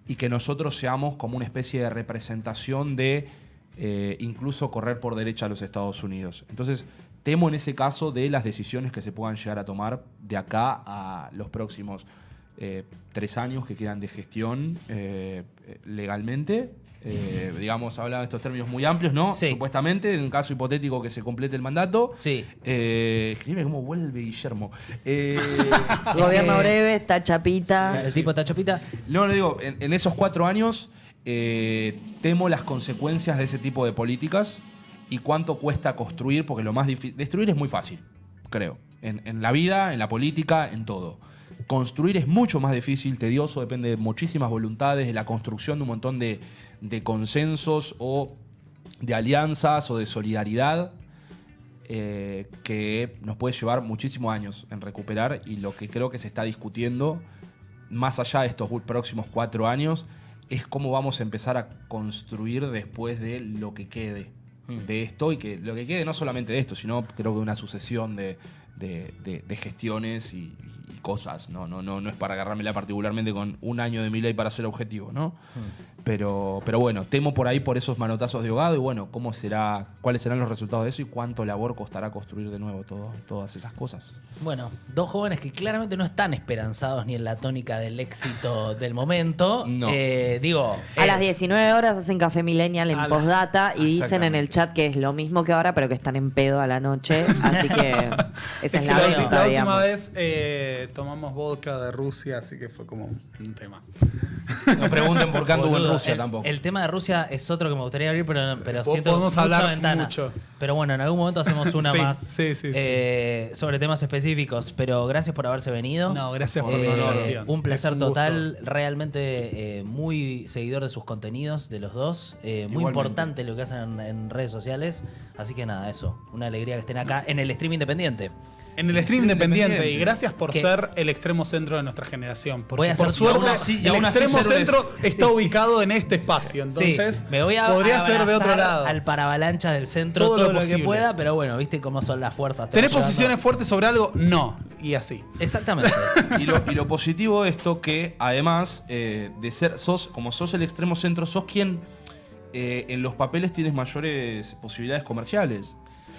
y que nosotros seamos como una especie de representación de incluso correr por derecha a los Estados Unidos. Entonces, temo en ese caso de las decisiones que se puedan llegar a tomar de acá a los próximos 3 años que quedan de gestión legalmente. Digamos, hablando de estos términos muy amplios, ¿no? Sí. Supuestamente, en un caso hipotético que se complete el mandato. Sí. Escribe cómo vuelve Guillermo. Gobierno breve, está chapita. El tipo está chapita. No, digo, en esos 4 años temo las consecuencias de ese tipo de políticas y cuánto cuesta construir, porque lo más difícil... Destruir es muy fácil, creo. En la vida, en la política, en todo. Construir es mucho más difícil, tedioso, depende de muchísimas voluntades, de la construcción de un montón de consensos o de alianzas o de solidaridad que nos puede llevar muchísimos años en recuperar, y lo que creo que se está discutiendo más allá de estos próximos 4 años es cómo vamos a empezar a construir después de lo que quede de esto, y que lo que quede no solamente de esto, sino creo que una sucesión de gestiones y cosas. No es para agarrármela particularmente con un año de Milei para ser objetivo, ¿no? Pero bueno, temo por ahí por esos manotazos de ahogado y bueno, cuáles serán los resultados de eso y cuánto labor costará construir de nuevo todas esas cosas. Bueno, 2 jóvenes que claramente no están esperanzados ni en la tónica del éxito del momento. No. A las 19 horas hacen Café Millennial en postdata y dicen en el chat que es lo mismo que ahora, pero que están en pedo a la noche. Así que esa es la la venta, última digamos. vez tomamos vodka de Rusia, así que fue como un tema. No pregunten por qué anduvo en Boludo, Rusia tampoco. El tema de Rusia es otro que me gustaría abrir, pero siento Podemos mucha hablar ventana. mucho. Pero bueno, en algún momento hacemos una Sí, más sí. sobre temas específicos. Pero gracias por haberse venido. No, gracias por la Eh, invitación. Un placer Es un gusto. total. Realmente muy seguidor de sus contenidos, de los dos. Muy Igualmente. importante lo que hacen en redes sociales. Así que nada, eso. Una alegría que estén acá en el stream independiente. En el stream independiente, y gracias por Que- ser el extremo centro de nuestra generación. Porque Voy a por hacer- suerte, y aún así- y el aún así extremo ser un centro está ubicado en este espacio. Entonces, Sí, me voy a podría ser de otro abrazar lado. al paravalancha del centro Todo todo, lo lo que posible. pueda, pero bueno, viste cómo son las fuerzas. te ¿Tenés van llevando. posiciones fuertes sobre algo? No. y así. Exactamente. Y lo positivo de esto que además de ser, como sos el extremo centro, sos quien en los papeles tienes mayores posibilidades comerciales.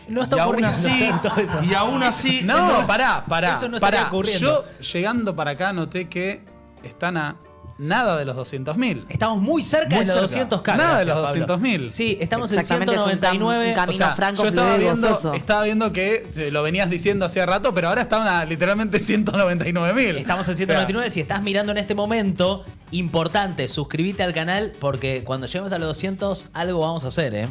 No Y está aún ocurriendo así, tanto eso. y aún así, No, pará. eso no estaría ocurriendo. Yo, llegando para acá, noté que están a nada de los 200.000. Estamos muy cerca Muy de los cerca. 200 k. Nada de los gracias, Pablo. 200.000. Sí, estamos en Exactamente, es un 199. camino franco, yo fluido y gozoso. estaba viendo que lo venías diciendo hacía rato, pero ahora estaban a literalmente 199.000. Estamos en 199. Si estás mirando en este momento, importante, suscríbete al canal porque cuando lleguemos a los 200, algo vamos a hacer, ¿eh?